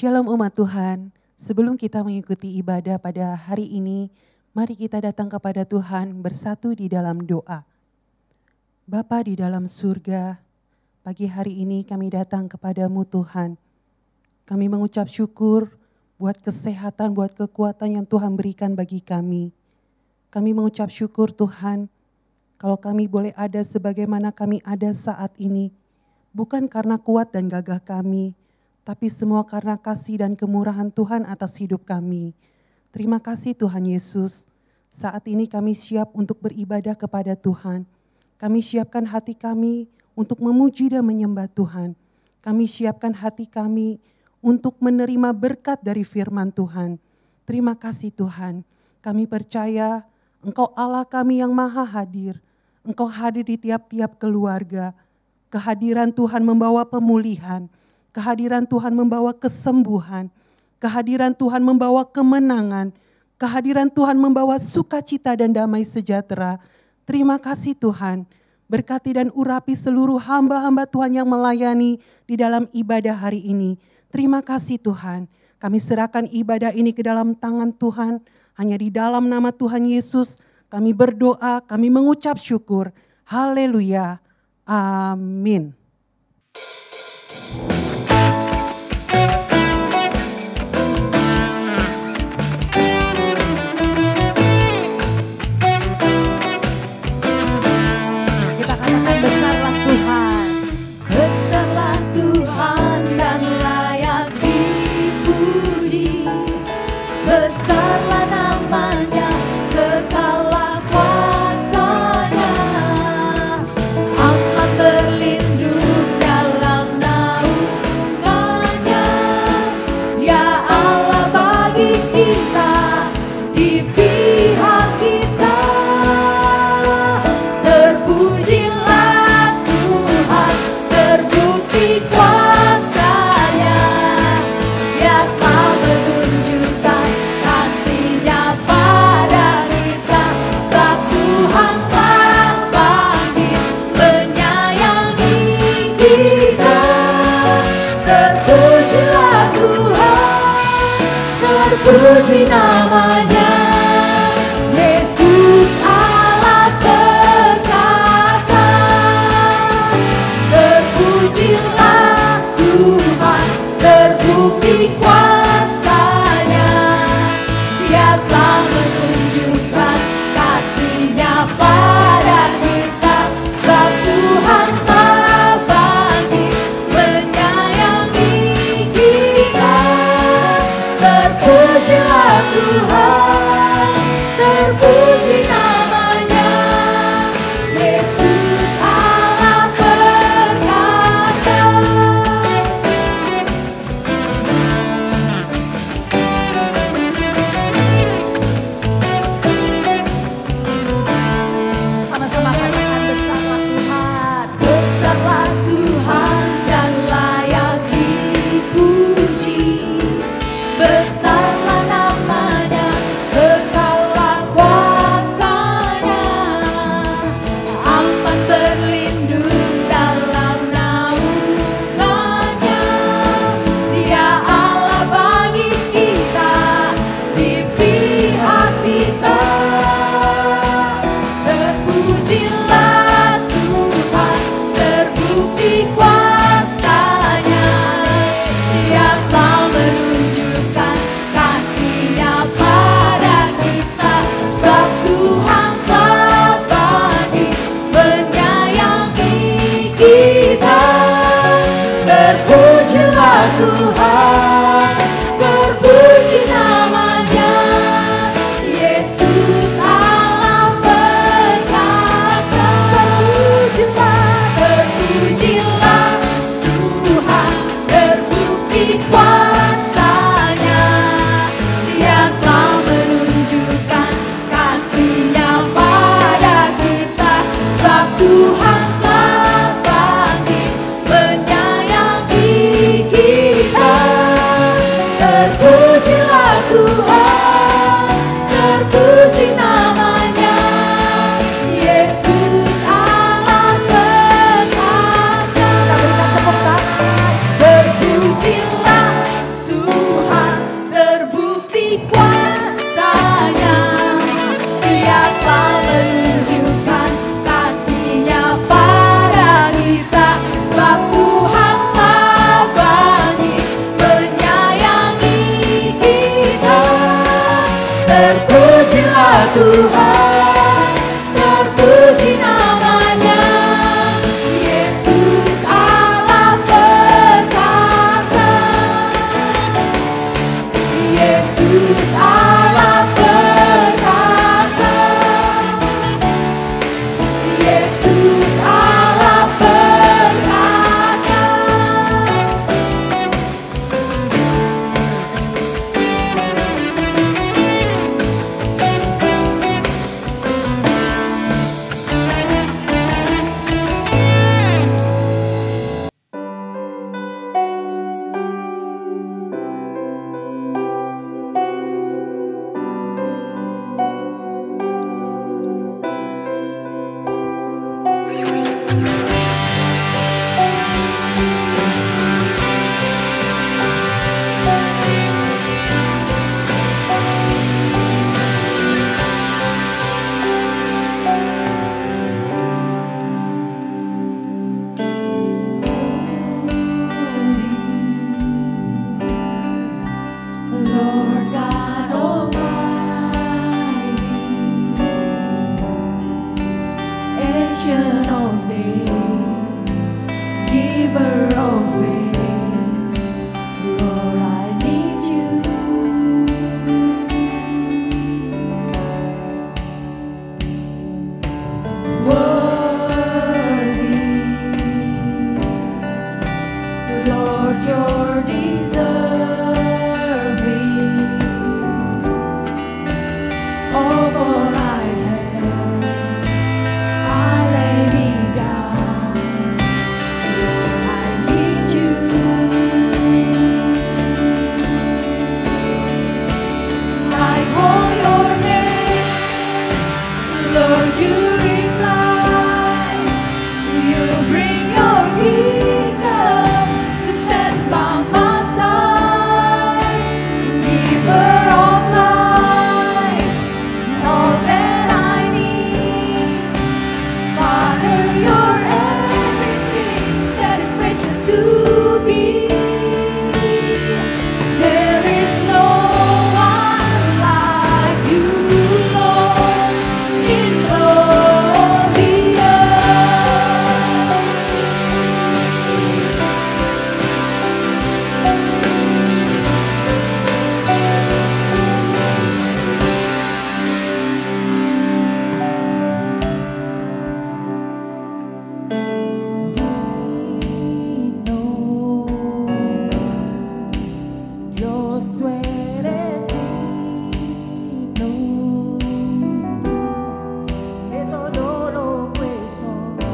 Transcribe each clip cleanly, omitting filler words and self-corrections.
Shalom umat Tuhan, sebelum kita mengikuti ibadah pada hari ini, mari kita datang kepada Tuhan bersatu di dalam doa. Bapa di dalam surga, pagi hari ini kami datang kepadamu Tuhan. Kami mengucap syukur buat kesehatan, buat kekuatan yang Tuhan berikan bagi kami. Kami mengucap syukur Tuhan, kalau kami boleh ada sebagaimana kami ada saat ini, bukan karena kuat dan gagah kami, tapi semua karena kasih dan kemurahan Tuhan atas hidup kami. Terima kasih Tuhan Yesus. Saat ini kami siap untuk beribadah kepada Tuhan. Kami siapkan hati kami untuk memuji dan menyembah Tuhan. Kami siapkan hati kami untuk menerima berkat dari firman Tuhan. Terima kasih Tuhan. Kami percaya Engkau Allah kami yang maha hadir. Engkau hadir di tiap-tiap keluarga. Kehadiran Tuhan membawa pemulihan. Kehadiran Tuhan membawa kesembuhan, kehadiran Tuhan membawa kemenangan, kehadiran Tuhan membawa sukacita dan damai sejahtera. Terima kasih Tuhan, berkati dan urapi seluruh hamba-hamba Tuhan yang melayani di dalam ibadah hari ini. Terima kasih Tuhan, kami serahkan ibadah ini ke dalam tangan Tuhan, hanya di dalam nama Tuhan Yesus kami berdoa, kami mengucap syukur. Haleluya, amin. Puji namanya, Yesus Allah perkasa. Terpujilah Tuhan, terbukti kuasa-Nya. Dia telah menunjukkan kasih-Nya pada kita. Sebab Tuhan telah bangkit menyayangi kita. Terpujilah Tuhan, terpuji namanya, Yesus Allah perkasa. Sama-sama katakan besarlah Tuhan. Besarlah Tuhan dan layak dipuji. Besarlah namanya, kekallah kuasa-Nya. Aman berlindung dalam naungan-Nya. Dia Allah bagi kita, di pihak kita. Terpujilah Tuhan, terbukti kuasa-Nya. Dia telah menunjukkan kasih-Nya pada kita. Sebab Tuhan telah bangkit menyayangi kita. Terpujilah Tuhan, terpuji namanya, Yesus Allah perkasa. Terpujilah Tuhan abadi menyayangi kita. Terpujilah Tuhan, terpuji namanya. Yesus Allah perkasa, Yesus Allah perkasa, Yesus Allah perkasa. Lord God Almighty, Ancient of Days, Giver of faith, Lord, I need you. Worthy, Lord, you're deserving of all I have. I lay me down, Lord, I need you. I call your name, Lord, you reply. You bring your kingdom to stand by my side. Giver of life, all that I need. Father, you're everything that is precious to me. There is no one like you, Lord, in all the earth. Dios, tú eres digno de todo lo que soy.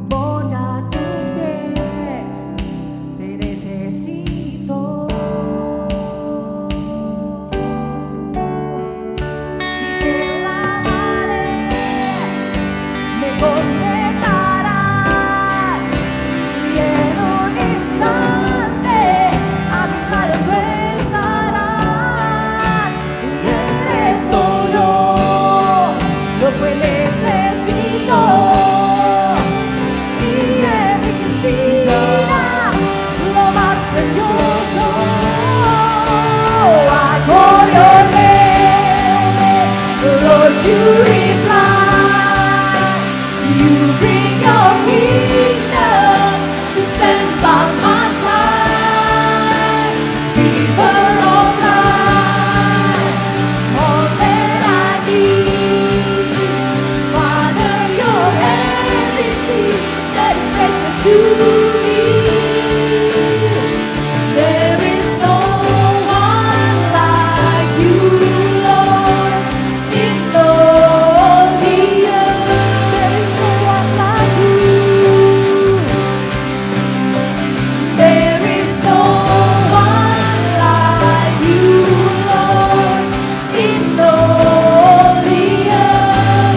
Pon a tus pies, te necesito. Y te lavaré, me conectarás y en un instante a mi lado tú estarás. Y eres todo lo que necesito y en mi vida lo más precioso. I call your name, Lord, you reply. You bring your kingdom to stand by my side. Giver of life, all that I need. Father, you're everything that is precious to me. There is no one like you, Lord, in all the earth. There is no one like you. There is no one like you, Lord, in all the earth.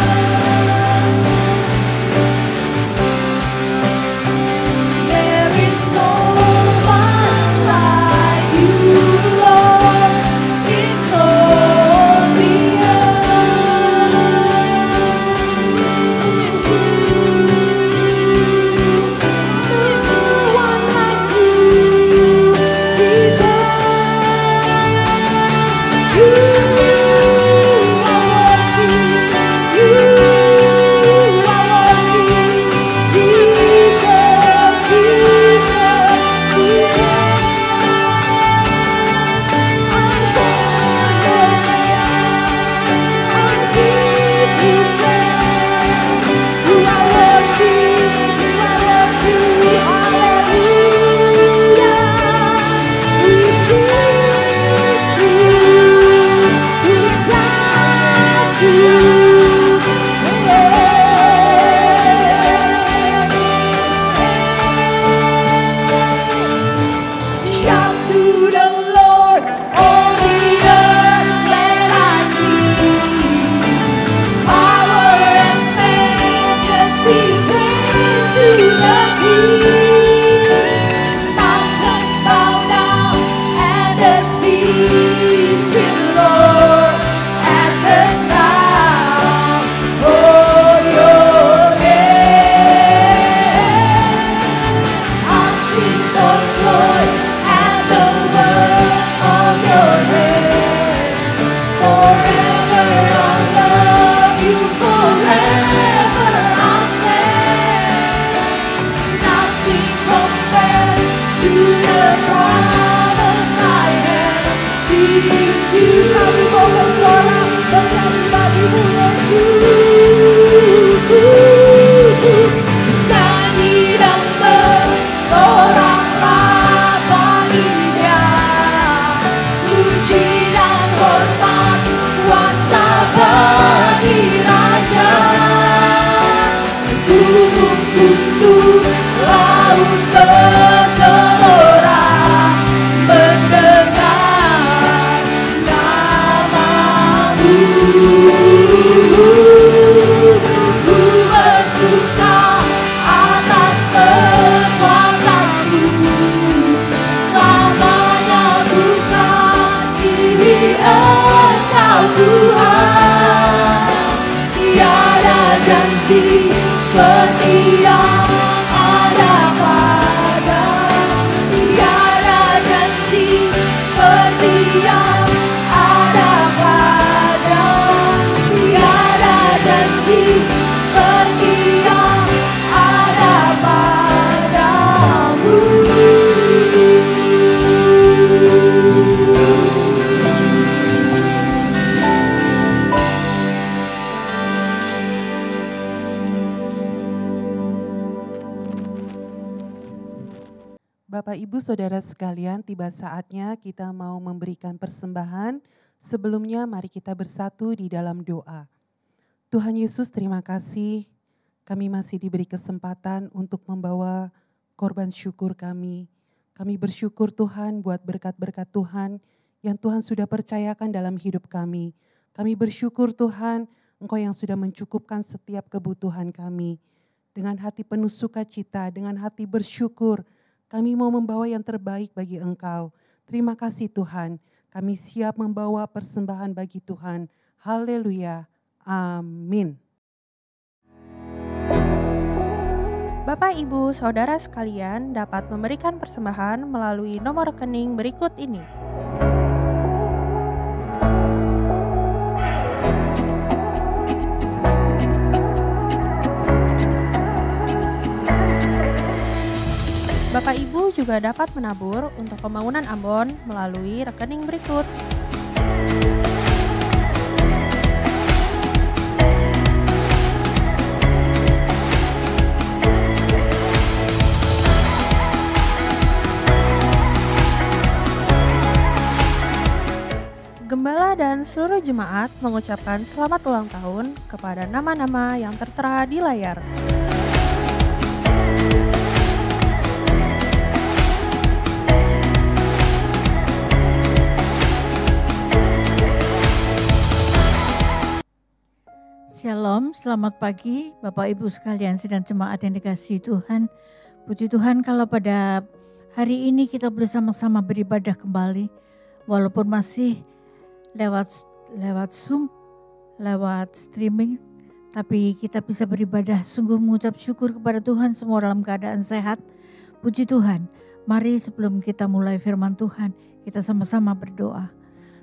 Engkau Tuhan. Tiada janji seperti yang ada padamu. Tiada janji seperti yang ada padamu. Tiada janji seperti yang ada padamu. Bapak, Ibu, Saudara sekalian, tiba saatnya kita mau memberikan persembahan. Sebelumnya mari kita bersatu di dalam doa. Tuhan Yesus, terima kasih kami masih diberi kesempatan untuk membawa korban syukur kami. Kami bersyukur Tuhan buat berkat-berkat Tuhan yang Tuhan sudah percayakan dalam hidup kami. Kami bersyukur Tuhan, Engkau yang sudah mencukupkan setiap kebutuhan kami. Dengan hati penuh sukacita, dengan hati bersyukur, kami mau membawa yang terbaik bagi Engkau. Terima kasih Tuhan, kami siap membawa persembahan bagi Tuhan. Haleluya, amin. Bapak, Ibu, Saudara sekalian dapat memberikan persembahan melalui nomor rekening berikut ini. Bapak Ibu juga dapat menabur untuk pembangunan Ambon melalui rekening berikut. Gembala dan seluruh jemaat mengucapkan selamat ulang tahun kepada nama-nama yang tertera di layar. Shalom, selamat pagi Bapak Ibu sekalian sidang jemaat yang dikasihi Tuhan. Puji Tuhan kalau pada hari ini kita bersama-sama beribadah kembali. Walaupun masih lewat Zoom, lewat streaming. Tapi kita bisa beribadah sungguh mengucap syukur kepada Tuhan semua dalam keadaan sehat. Puji Tuhan, mari sebelum kita mulai firman Tuhan, kita sama-sama berdoa.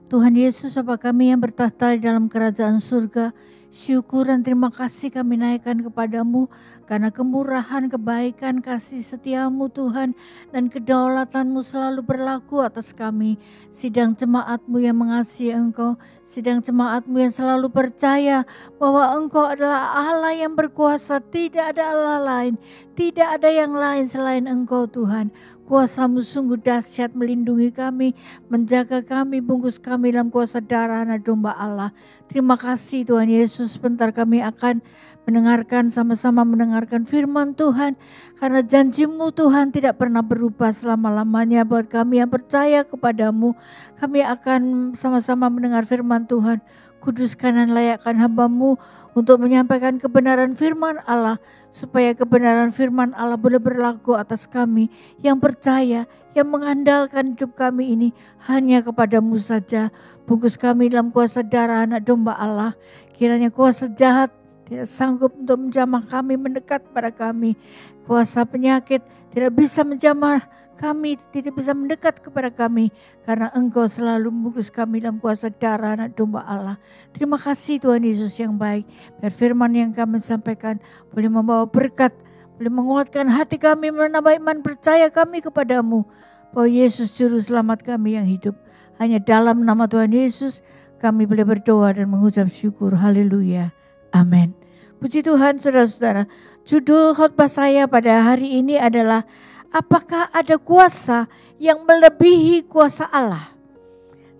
Tuhan Yesus Bapa kami yang bertahta di dalam kerajaan surga, syukur dan terima kasih kami naikkan kepadamu karena kemurahan, kebaikan, kasih setiamu Tuhan dan kedaulatanmu selalu berlaku atas kami. Sidang jemaatmu yang mengasihi Engkau, sidang jemaatmu yang selalu percaya bahwa Engkau adalah Allah yang berkuasa, tidak ada Allah lain, tidak ada yang lain selain Engkau Tuhan. Kuasa-Mu sungguh dahsyat melindungi kami, menjaga kami, bungkus kami dalam kuasa darah anak domba Allah. Terima kasih Tuhan Yesus, sebentar kami akan mendengarkan, sama-sama mendengarkan firman Tuhan. Karena janji-Mu Tuhan tidak pernah berubah selama-lamanya buat kami yang percaya kepadamu. Kami akan sama-sama mendengar firman Tuhan. Kuduskan dan layakkan hamba-Mu untuk menyampaikan kebenaran firman Allah, supaya kebenaran firman Allah boleh berlaku atas kami yang percaya, yang mengandalkan hidup kami ini hanya kepadamu saja. Bungkus kami dalam kuasa darah anak domba Allah. Kiranya kuasa jahat tidak sanggup untuk menjamah kami, mendekat pada kami. Kuasa penyakit tidak bisa menjamah kami, tidak bisa mendekat kepada kami, karena Engkau selalu membungkus kami dalam kuasa darah anak domba Allah. Terima kasih Tuhan Yesus yang baik. Biar firman yang kami sampaikan boleh membawa berkat, boleh menguatkan hati kami, menambah iman percaya kami kepadamu, bahwa Yesus juru selamat kami yang hidup. Hanya dalam nama Tuhan Yesus kami boleh berdoa dan mengucap syukur. Haleluya. Amin. Puji Tuhan saudara-saudara. Judul khotbah saya pada hari ini adalah apakah ada kuasa yang melebihi kuasa Allah?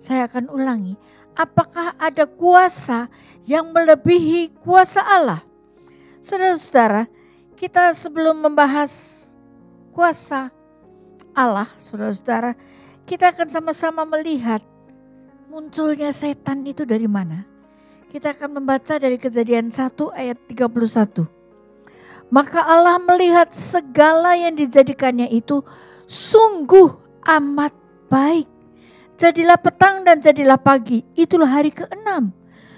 Saya akan ulangi. Apakah ada kuasa yang melebihi kuasa Allah? Saudara-saudara, kita sebelum membahas kuasa Allah, saudara-saudara, kita akan sama-sama melihat munculnya setan itu dari mana. Kita akan membaca dari Kejadian 1 ayat 31. Maka Allah melihat segala yang dijadikannya itu sungguh amat baik. Jadilah petang dan jadilah pagi. Itulah hari ke-6.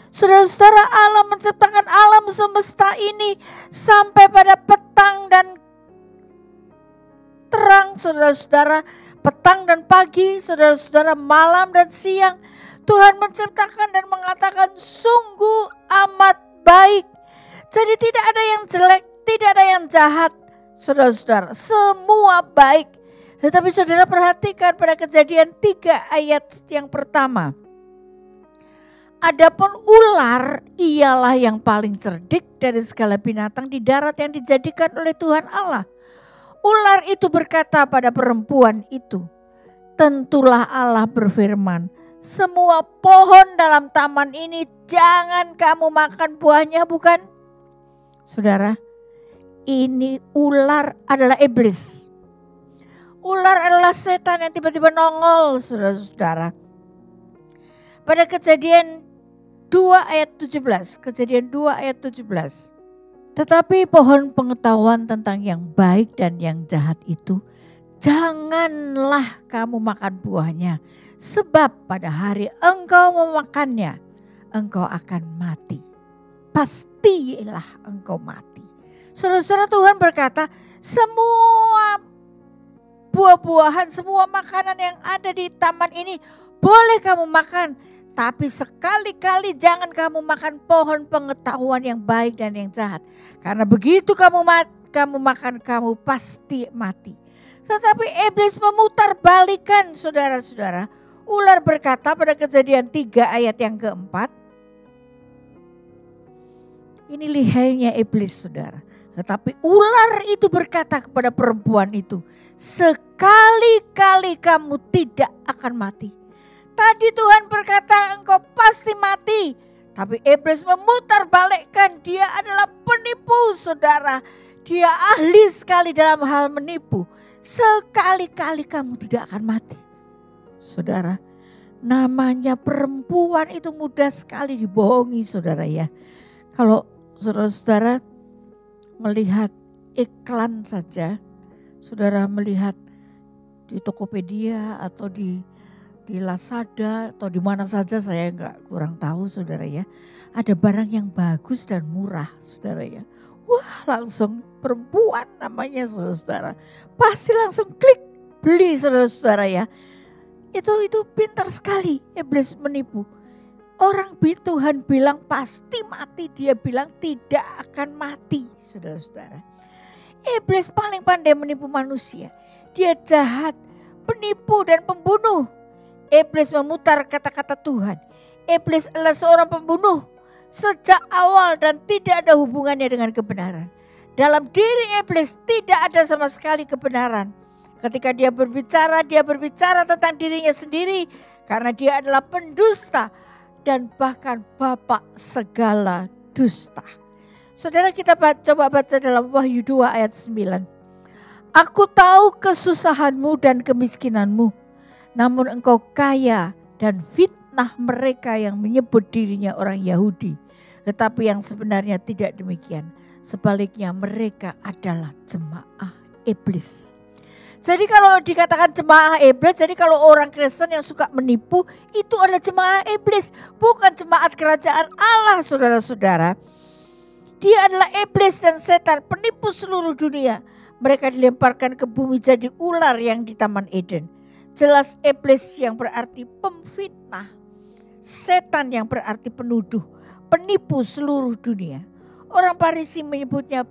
Saudara-saudara, Allah menciptakan alam semesta ini sampai pada petang dan terang, saudara-saudara. Petang dan pagi, saudara-saudara, malam dan siang. Tuhan menciptakan dan mengatakan sungguh amat baik. Jadi tidak ada yang jelek, tidak ada yang jahat. Saudara-saudara, semua baik. Tetapi saudara perhatikan pada Kejadian 3 ayat yang pertama. Adapun ular ialah yang paling cerdik dari segala binatang di darat yang dijadikan oleh Tuhan Allah. Ular itu berkata pada perempuan itu, tentulah Allah berfirman, semua pohon dalam taman ini jangan kamu makan buahnya, bukan? Saudara, ini ular adalah iblis. Ular adalah setan yang tiba-tiba nongol, saudara-saudara. Pada Kejadian 2 ayat 17, Kejadian 2 ayat 17. Tetapi pohon pengetahuan tentang yang baik dan yang jahat itu, janganlah kamu makan buahnya. Sebab pada hari engkau memakannya, engkau akan mati. Pastilah engkau mati. Saudara-saudara, Tuhan berkata, semua buah-buahan, semua makanan yang ada di taman ini boleh kamu makan. Tapi sekali-kali jangan kamu makan pohon pengetahuan yang baik dan yang jahat. Karena begitu kamu makan, kamu pasti mati. Tetapi iblis memutarbalikan, saudara-saudara. Ular berkata pada Kejadian 3 ayat yang keempat. Ini lihainya iblis, saudara. Tetapi ular itu berkata kepada perempuan itu, sekali-kali kamu tidak akan mati. Tadi Tuhan berkata engkau pasti mati. Tapi iblis memutarbalikkan, dia adalah penipu, saudara. Dia ahli sekali dalam hal menipu. Sekali-kali kamu tidak akan mati. Saudara, namanya perempuan itu mudah sekali dibohongi, saudara ya. Kalau saudara-saudara melihat iklan saja, saudara melihat di Tokopedia atau di Lazada atau di mana saja, saya kurang tahu, saudara ya. Ada barang yang bagus dan murah, saudara ya. Wah, langsung perempuan namanya, saudara-saudara. Pasti langsung klik beli, saudara-saudara ya. Itu pintar sekali iblis menipu. Orang Tuhan bilang pasti mati, dia bilang tidak akan mati, saudara-saudara. Iblis paling pandai menipu manusia. Dia jahat, penipu dan pembunuh. Iblis memutar kata-kata Tuhan. Iblis adalah seorang pembunuh sejak awal dan tidak ada hubungannya dengan kebenaran. Dalam diri iblis tidak ada sama sekali kebenaran. Ketika dia berbicara tentang dirinya sendiri karena dia adalah pendusta dan bahkan bapak segala dusta. Saudara, kita coba baca dalam Wahyu 2 ayat 9. Aku tahu kesusahanmu dan kemiskinanmu, namun engkau kaya dan fitnah mereka yang menyebut dirinya orang Yahudi. Tetapi yang sebenarnya tidak demikian. Sebaliknya mereka adalah jemaah iblis. Jadi kalau dikatakan jemaah iblis, jadi kalau orang Kristen yang suka menipu, itu adalah jemaah iblis. Bukan jemaat kerajaan Allah, saudara-saudara. Dia adalah iblis dan setan, penipu seluruh dunia. Mereka dilemparkan ke bumi jadi ular yang di Taman Eden. Jelas iblis yang berarti pemfitnah, setan yang berarti penuduh, penipu seluruh dunia. Orang Farisi menyebutnya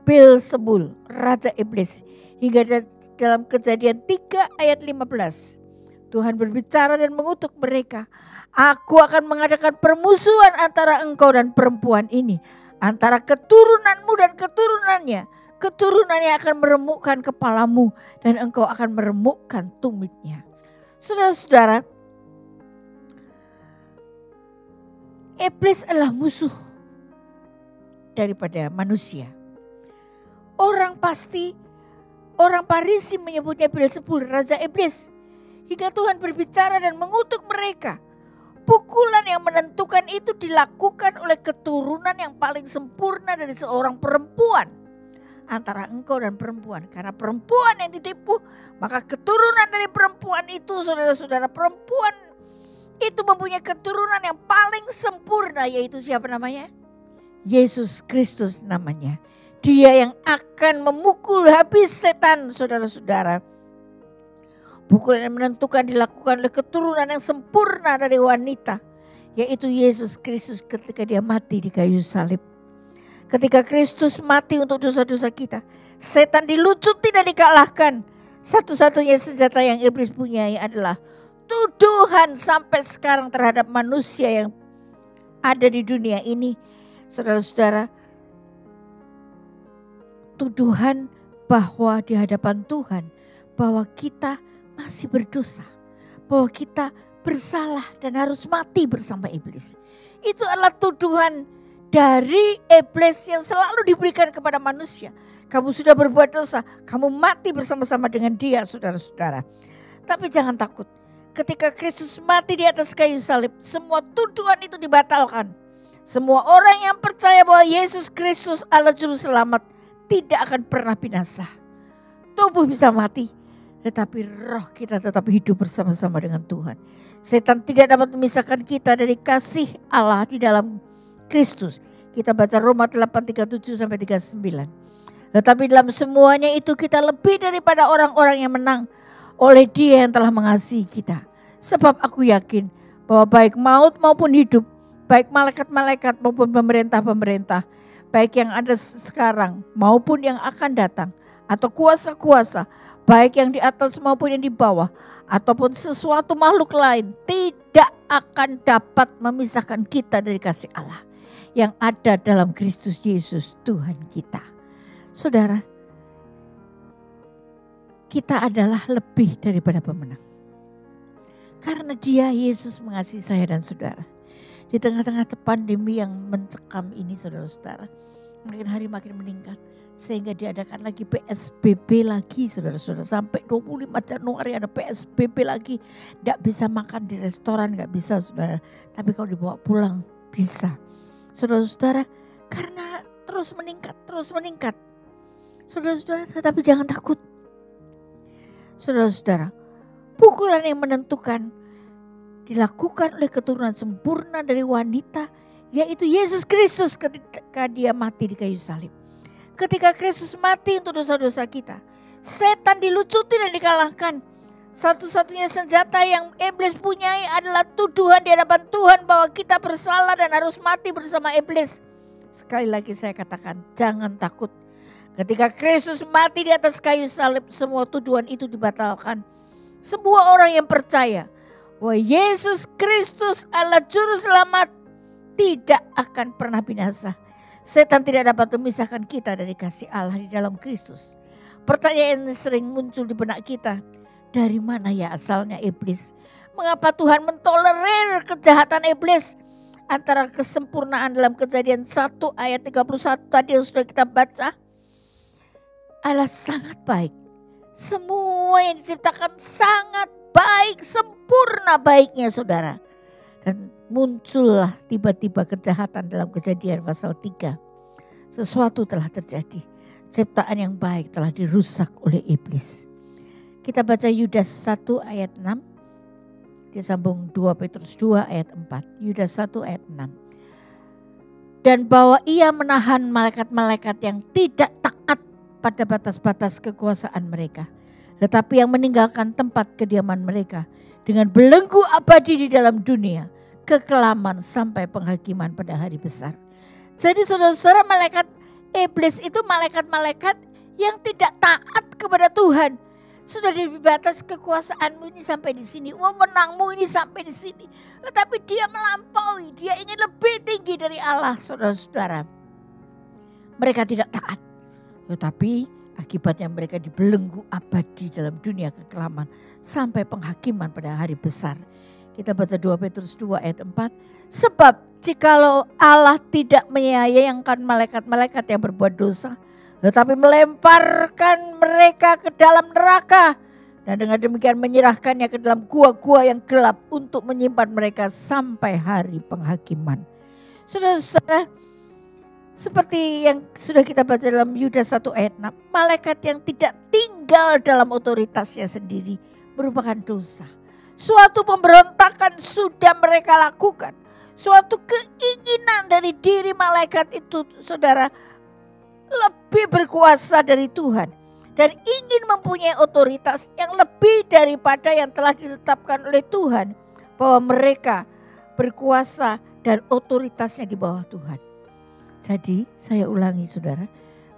Beelzebul, raja iblis. Hingga dalam Kejadian 3 ayat 15, Tuhan berbicara dan mengutuk mereka. Aku akan mengadakan permusuhan antara engkau dan perempuan ini, antara keturunanmu dan keturunannya. Keturunannya akan meremukkan kepalamu dan engkau akan meremukkan tumitnya. Saudara-saudara, iblis adalah musuh daripada manusia. Orang Farisi menyebutnya Beelzebul, raja iblis. Hingga Tuhan berbicara dan mengutuk mereka. Pukulan yang menentukan itu dilakukan oleh keturunan yang paling sempurna dari seorang perempuan. antara engkau dan perempuan. Karena perempuan yang ditipu, maka keturunan dari perempuan itu, saudara-saudara, perempuan itu mempunyai keturunan yang paling sempurna, yaitu siapa namanya? Yesus Kristus namanya. Dia yang akan memukul habis setan, saudara-saudara. Pukulan yang menentukan dilakukan oleh keturunan yang sempurna dari wanita, yaitu Yesus Kristus ketika dia mati di kayu salib. Ketika Kristus mati untuk dosa-dosa kita, setan dilucuti dan dikalahkan. Satu-satunya senjata yang iblis punyai adalah tuduhan sampai sekarang terhadap manusia yang ada di dunia ini. Saudara-saudara, tuduhan bahwa di hadapan Tuhan, bahwa kita masih berdosa, bahwa kita bersalah dan harus mati bersama iblis. Itu adalah tuduhan dari iblis yang selalu diberikan kepada manusia. Kamu sudah berbuat dosa, kamu mati bersama-sama dengan dia, saudara-saudara. Tapi jangan takut, ketika Kristus mati di atas kayu salib, semua tuduhan itu dibatalkan. Semua orang yang percaya bahwa Yesus Kristus adalah juru selamat tidak akan pernah binasa. Tubuh bisa mati, tetapi roh kita tetap hidup bersama-sama dengan Tuhan. Setan tidak dapat memisahkan kita dari kasih Allah di dalam Kristus. Kita baca Roma 8:37-39. Tetapi dalam semuanya itu kita lebih daripada orang-orang yang menang oleh Dia yang telah mengasihi kita. Sebab aku yakin bahwa baik maut maupun hidup, baik malaikat-malaikat maupun pemerintah-pemerintah, baik yang ada sekarang maupun yang akan datang, atau kuasa-kuasa, baik yang di atas maupun yang di bawah, ataupun sesuatu makhluk lain, tidak akan dapat memisahkan kita dari kasih Allah yang ada dalam Kristus Yesus Tuhan kita. Saudara, kita adalah lebih daripada pemenang. Karena Dia, Yesus, mengasihi saya dan saudara. Di tengah-tengah pandemi yang mencekam ini, saudara-saudara, makin hari makin meningkat. Sehingga diadakan lagi PSBB lagi, saudara-saudara. Sampai 25 Januari ada PSBB lagi. Tidak bisa makan di restoran, gak bisa, saudara. Tapi kalau dibawa pulang, bisa. Saudara-saudara, karena terus meningkat. Saudara-saudara, tetapi jangan takut. Saudara-saudara, pukulan yang menentukan dilakukan oleh keturunan sempurna dari wanita, yaitu Yesus Kristus ketika Dia mati di kayu salib. Ketika Kristus mati untuk dosa-dosa kita, setan dilucuti dan dikalahkan. Satu-satunya senjata yang iblis punyai adalah tuduhan di hadapan Tuhan bahwa kita bersalah dan harus mati bersama iblis. Sekali lagi saya katakan, jangan takut. Ketika Kristus mati di atas kayu salib, semua tuduhan itu dibatalkan. Semua orang yang percaya bahwa Yesus Kristus adalah juru selamat tidak akan pernah binasa. Setan tidak dapat memisahkan kita dari kasih Allah di dalam Kristus. Pertanyaan yang sering muncul di benak kita, dari mana ya asalnya iblis? Mengapa Tuhan mentolerir kejahatan iblis? Antara kesempurnaan dalam Kejadian 1 ayat 31 tadi yang sudah kita baca adalah sangat baik. Semua yang diciptakan sangat baik, sempurna baiknya, saudara. Dan muncullah tiba-tiba kejahatan dalam Kejadian pasal 3. Sesuatu telah terjadi. Ciptaan yang baik telah dirusak oleh iblis. Kita baca Yudas 1 ayat 6. Disambung 2 Petrus 2 ayat 4. Yudas 1 ayat 6. Dan bahwa Ia menahan malaikat-malaikat yang tidak taat pada batas-batas kekuasaan mereka, tetapi yang meninggalkan tempat kediaman mereka dengan belenggu abadi di dalam dunia, kekelaman sampai penghakiman pada hari besar. Jadi saudara-saudara, malaikat iblis itu malaikat-malaikat yang tidak taat kepada Tuhan. Sudah di batas kekuasaanmu ini sampai di sini, wewenangmu ini sampai di sini. Tetapi dia melampaui, dia ingin lebih tinggi dari Allah, saudara-saudara. Mereka tidak taat. Tetapi akibatnya mereka dibelenggu abadi dalam dunia kekelaman sampai penghakiman pada hari besar. Kita baca 2 Petrus 2 ayat 4. Sebab jikalau Allah tidak menyayangkan malaikat-malaikat yang berbuat dosa, tetapi melemparkan mereka ke dalam neraka, dan dengan demikian menyerahkannya ke dalam gua-gua yang gelap untuk menyimpan mereka sampai hari penghakiman. Saudara-saudara, Seperti yang sudah kita baca dalam Yudas 1 ayat 6. Malaikat yang tidak tinggal dalam otoritasnya sendiri merupakan dosa. Suatu pemberontakan sudah mereka lakukan. Suatu keinginan dari diri malaikat itu, saudara, lebih berkuasa dari Tuhan. Dan ingin mempunyai otoritas yang lebih daripada yang telah ditetapkan oleh Tuhan. Bahwa mereka berkuasa dan otoritasnya di bawah Tuhan. Jadi saya ulangi saudara,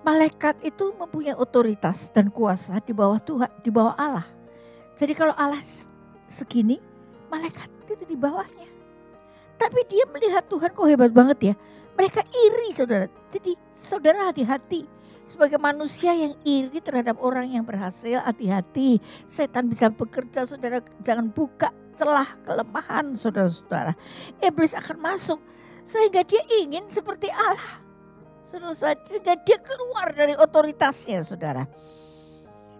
malaikat itu mempunyai otoritas dan kuasa di bawah Tuhan, di bawah Allah. Jadi kalau Allah segini, malaikat itu di bawahnya. Tapi dia melihat Tuhan kok hebat banget ya. Mereka iri saudara. Jadi saudara hati-hati. Sebagai manusia yang iri terhadap orang yang berhasil, hati-hati. Setan bisa bekerja, saudara, jangan buka celah kelemahan saudara-saudara. Iblis akan masuk. Sehingga dia ingin seperti Allah. Saudara, sehingga dia keluar dari otoritasnya saudara.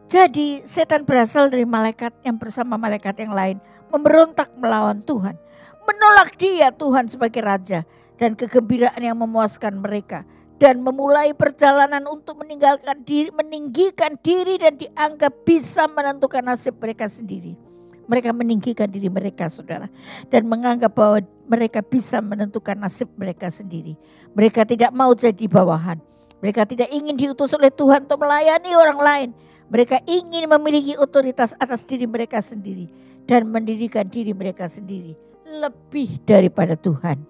Jadi setan berasal dari malaikat yang bersama malaikat yang lain. Memberontak melawan Tuhan. Menolak dia Tuhan sebagai raja. Dan kegembiraan yang memuaskan mereka. Dan memulai perjalanan untuk meninggikan diri dan dianggap bisa menentukan nasib mereka sendiri. Mereka meninggikan diri mereka saudara. Dan menganggap bahwa mereka bisa menentukan nasib mereka sendiri. Mereka tidak mau jadi bawahan. Mereka tidak ingin diutus oleh Tuhan untuk melayani orang lain. Mereka ingin memiliki otoritas atas diri mereka sendiri. Dan mendirikan diri mereka sendiri. Lebih daripada Tuhan.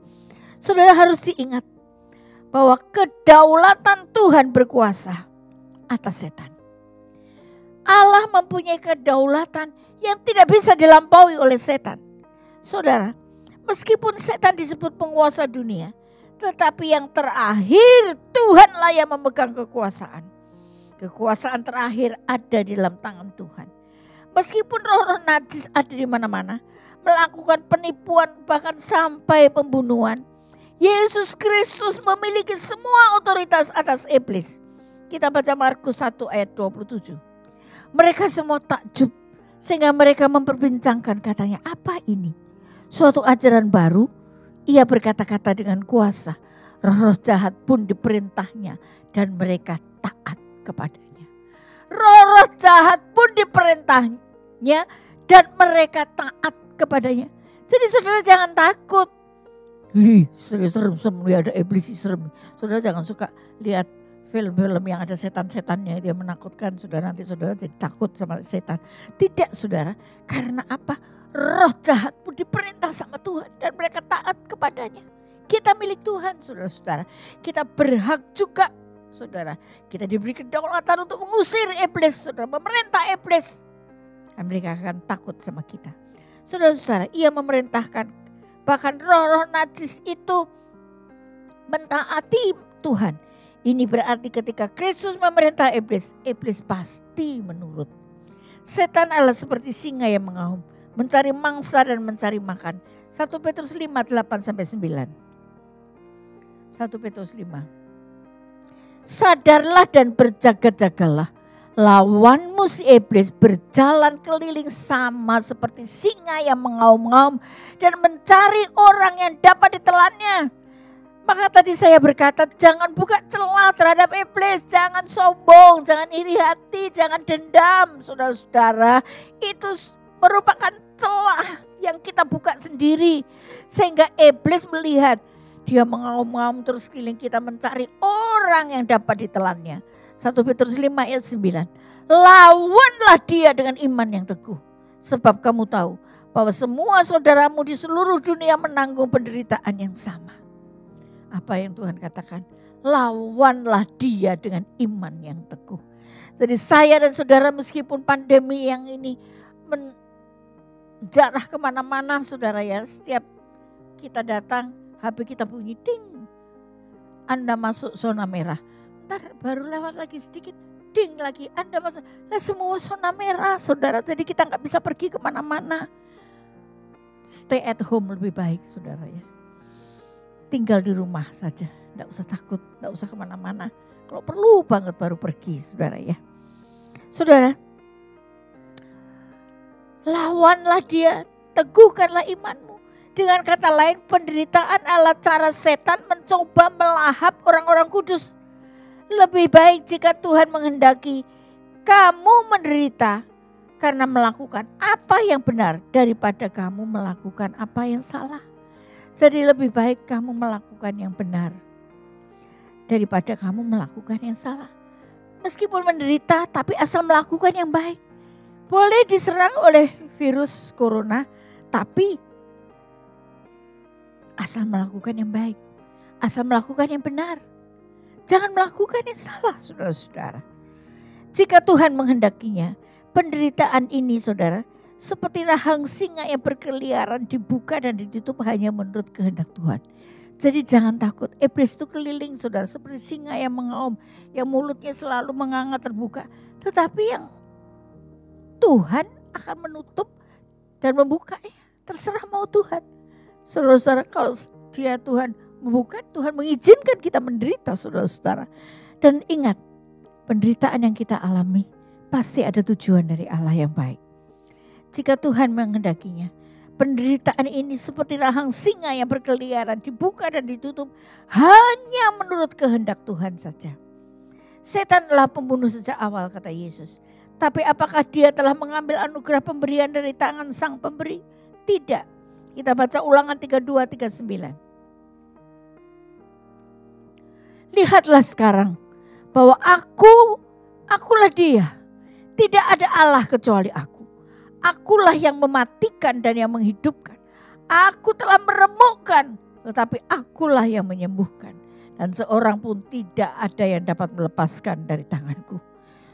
Saudara harus diingat. Bahwa kedaulatan Tuhan berkuasa atas setan. Allah mempunyai kedaulatan yang tidak bisa dilampaui oleh setan. Saudara, meskipun setan disebut penguasa dunia, tetapi yang terakhir Tuhanlah yang memegang kekuasaan. Kekuasaan terakhir ada di dalam tangan Tuhan. Meskipun roh-roh najis ada di mana-mana, melakukan penipuan bahkan sampai pembunuhan, Yesus Kristus memiliki semua otoritas atas iblis. Kita baca Markus 1 ayat 27. Mereka semua takjub. Sehingga mereka memperbincangkan katanya, apa ini? Suatu ajaran baru, ia berkata-kata dengan kuasa. Roh-roh jahat pun diperintahnya dan mereka taat kepadanya. Roh-roh jahat pun diperintahnya dan mereka taat kepadanya. Jadi saudara jangan takut. Serem, ada iblis serem. Saudara jangan suka lihat film-film yang ada setan-setannya itu yang menakutkan. Saudara nanti saudara jadi takut sama setan. Tidak saudara, karena apa? Roh jahat pun diperintah sama Tuhan dan mereka taat kepadanya. Kita milik Tuhan saudara-saudara. Kita berhak juga saudara. Kita diberi kedaulatan untuk mengusir iblis saudara. Memerintah iblis. Dan mereka akan takut sama kita. Saudara-saudara, ia memerintahkan. Bahkan roh-roh najis itu mentaati Tuhan. Ini berarti ketika Kristus memerintah iblis, iblis pasti menurut. Setan adalah seperti singa yang mengaum, mencari mangsa dan mencari makan. 1 Petrus 5, 8-9. 1 Petrus 5. Sadarlah dan berjaga-jagalah. Lawanmu si iblis berjalan keliling sama seperti singa yang mengaum-ngaum dan mencari orang yang dapat ditelannya. Maka tadi saya berkata jangan buka celah terhadap iblis, jangan sombong, jangan iri hati, jangan dendam. Saudara-saudara, itu merupakan celah yang kita buka sendiri. Sehingga iblis melihat dia mengaum-ngaum terus keliling kita mencari orang yang dapat ditelannya. 1 Petrus 5 ayat 9. Lawanlah dia dengan iman yang teguh. Sebab kamu tahu bahwa semua saudaramu di seluruh dunia menanggung penderitaan yang sama. Apa yang Tuhan katakan? Lawanlah dia dengan iman yang teguh. Jadi saya dan saudara meskipun pandemi yang ini menjarah kemana-mana saudara ya. Setiap kita datang HP kita bunyi ding. Anda masuk zona merah. Ntar baru lewat lagi sedikit, ding lagi, Anda masuk. Nah, semua zona merah saudara, jadi kita gak bisa pergi kemana-mana. Stay at home lebih baik saudara ya. Tinggal di rumah saja, gak usah takut, gak usah kemana-mana. Kalau perlu banget baru pergi saudara ya. Saudara, lawanlah dia, teguhkanlah imanmu. Dengan kata lain, penderitaan adalah cara setan mencoba melahap orang-orang kudus. Lebih baik jika Tuhan menghendaki kamu menderita karena melakukan apa yang benar daripada kamu melakukan apa yang salah. Jadi lebih baik kamu melakukan yang benar daripada kamu melakukan yang salah. Meskipun menderita tapi asal melakukan yang baik. Boleh diserang oleh virus corona tapi asal melakukan yang baik. Asal melakukan yang benar. Jangan melakukan yang salah, saudara-saudara. Jika Tuhan menghendakinya, penderitaan ini, saudara, seperti rahang singa yang berkeliaran dibuka dan ditutup hanya menurut kehendak Tuhan. Jadi jangan takut. Iblis itu keliling, saudara, seperti singa yang mengaum, yang mulutnya selalu menganga terbuka. Tetapi yang Tuhan akan menutup dan membukanya. Terserah mau Tuhan. Saudara-saudara, kalau dia Tuhan membuka, Tuhan mengizinkan kita menderita, saudara-saudara. Dan ingat, penderitaan yang kita alami pasti ada tujuan dari Allah yang baik. Jika Tuhan menghendakinya, penderitaan ini seperti rahang singa yang berkeliaran, dibuka dan ditutup hanya menurut kehendak Tuhan saja. Setan adalah pembunuh sejak awal, kata Yesus. Tapi apakah dia telah mengambil anugerah pemberian dari tangan sang pemberi? Tidak. Kita baca Ulangan 32-39. Lihatlah sekarang bahwa akulah dia. Tidak ada Allah kecuali aku. Akulah yang mematikan dan yang menghidupkan. Aku telah meremukkan, tetapi akulah yang menyembuhkan. Dan seorang pun tidak ada yang dapat melepaskan dari tanganku.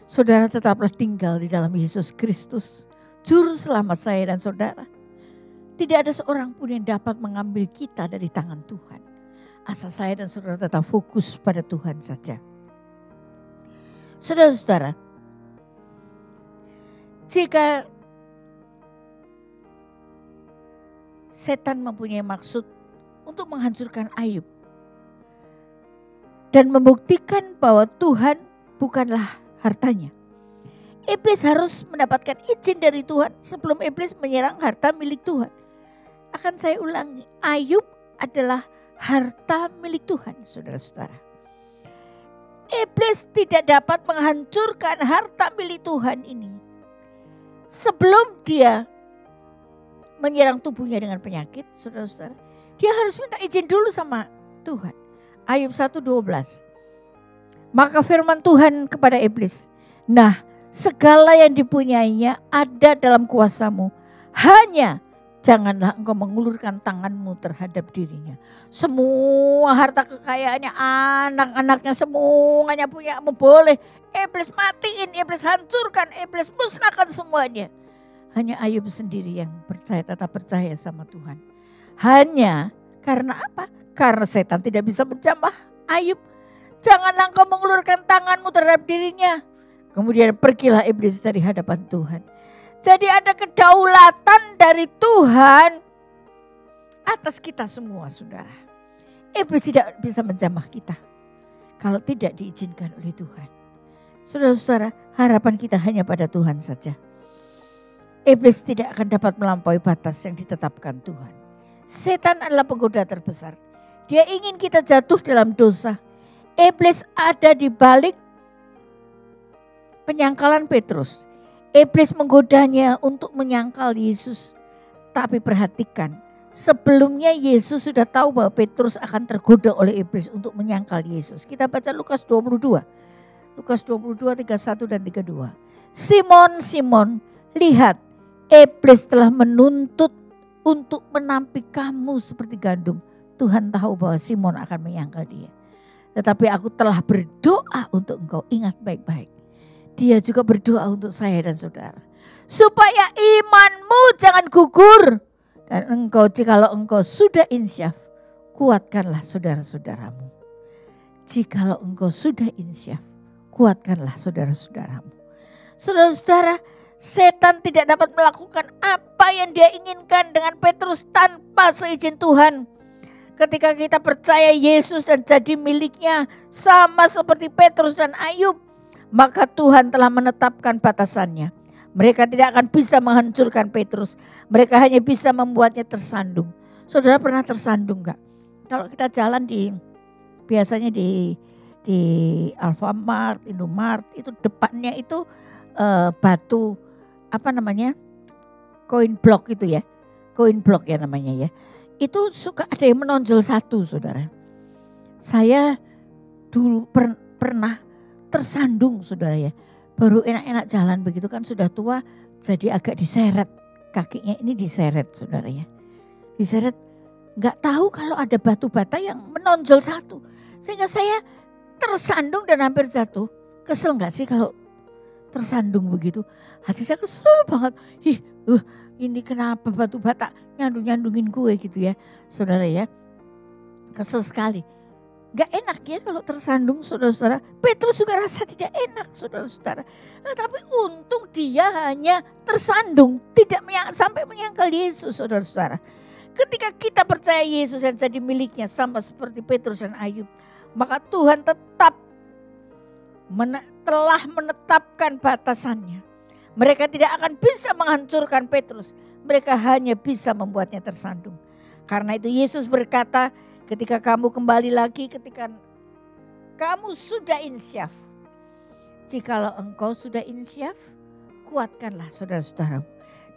Saudara tetaplah tinggal di dalam Yesus Kristus, Juru Selamat saya dan saudara. Tidak ada seorang pun yang dapat mengambil kita dari tangan Tuhan. Asal saya dan saudara tetap fokus pada Tuhan saja. Saudara-saudara, jika setan mempunyai maksud untuk menghancurkan Ayub dan membuktikan bahwa Tuhan bukanlah hartanya, iblis harus mendapatkan izin dari Tuhan sebelum iblis menyerang harta milik Tuhan. Akan saya ulangi, Ayub adalah harta milik Tuhan, saudara-saudara. Iblis tidak dapat menghancurkan harta milik Tuhan ini sebelum dia menyerang tubuhnya dengan penyakit, saudara-saudara. Dia harus minta izin dulu sama Tuhan. Ayub 1:12. Maka firman Tuhan kepada iblis, nah segala yang dipunyainya ada dalam kuasamu, hanya janganlah engkau mengulurkan tanganmu terhadap dirinya. Semua harta kekayaannya, anak-anaknya semuanya punyamu, boleh iblis matiin, iblis hancurkan, iblis musnahkan semuanya. Hanya Ayub sendiri yang percaya, tetap percaya sama Tuhan. Hanya karena apa? Karena setan tidak bisa menjamah Ayub. Janganlah engkau mengulurkan tanganmu terhadap dirinya. Kemudian pergilah iblis dari hadapan Tuhan. Jadi ada kedaulatan dari Tuhan atas kita semua, saudara. Iblis tidak bisa menjamah kita kalau tidak diizinkan oleh Tuhan. Saudara-saudara, harapan kita hanya pada Tuhan saja. Iblis tidak akan dapat melampaui batas yang ditetapkan Tuhan. Setan adalah penggoda terbesar. Dia ingin kita jatuh dalam dosa. Iblis ada di balik penyangkalan Petrus. Iblis menggodanya untuk menyangkal Yesus. Tapi perhatikan, sebelumnya Yesus sudah tahu bahwa Petrus akan tergoda oleh iblis untuk menyangkal Yesus. Kita baca Lukas 22. Lukas 22, 31 dan 32. Simon, Simon, lihat, iblis telah menuntut untuk menampik kamu seperti gandum. Tuhan tahu bahwa Simon akan menyangkal dia. Tetapi aku telah berdoa untuk engkau. Ingat baik-baik. Dia juga berdoa untuk saya dan saudara. Supaya imanmu jangan gugur. Dan engkau, jikalau engkau sudah insyaf, kuatkanlah saudara-saudaramu. Jikalau engkau sudah insyaf, kuatkanlah saudara-saudaramu. Saudara-saudara, setan tidak dapat melakukan apa yang dia inginkan dengan Petrus tanpa seizin Tuhan. Ketika kita percaya Yesus dan jadi miliknya sama seperti Petrus dan Ayub, maka Tuhan telah menetapkan batasannya. Mereka tidak akan bisa menghancurkan Petrus. Mereka hanya bisa membuatnya tersandung. Saudara pernah tersandung gak? Kalau kita jalan biasanya di Alfamart, Indomart, itu depannya itu batu koin blok itu ya. Koin blok ya namanya ya. Itu suka ada yang menonjol satu, saudara. Saya dulu pernah tersandung, saudara ya. Baru enak-enak jalan begitu kan sudah tua, jadi agak diseret. Kakinya ini diseret, saudara ya. Diseret, gak tahu kalau ada batu bata yang menonjol satu. Sehingga saya tersandung dan hampir jatuh. Kesel gak sih kalau tersandung begitu? Hati saya kesel banget. Ini kenapa batu bata nyandungin gue gitu ya, saudara ya. Kesel sekali. Gak enak ya kalau tersandung, saudara-saudara. Petrus juga rasa tidak enak, saudara-saudara. Tapi untung dia hanya tersandung, tidak sampai menyangkal Yesus, saudara-saudara. Ketika kita percaya Yesus dan jadi miliknya sama seperti Petrus dan Ayub, maka Tuhan telah menetapkan batasannya. Mereka tidak akan bisa menghancurkan Petrus. Mereka hanya bisa membuatnya tersandung. Karena itu Yesus berkata, ketika kamu kembali lagi, ketika kamu sudah insyaf. Jikalau engkau sudah insyaf, kuatkanlah saudara-saudara.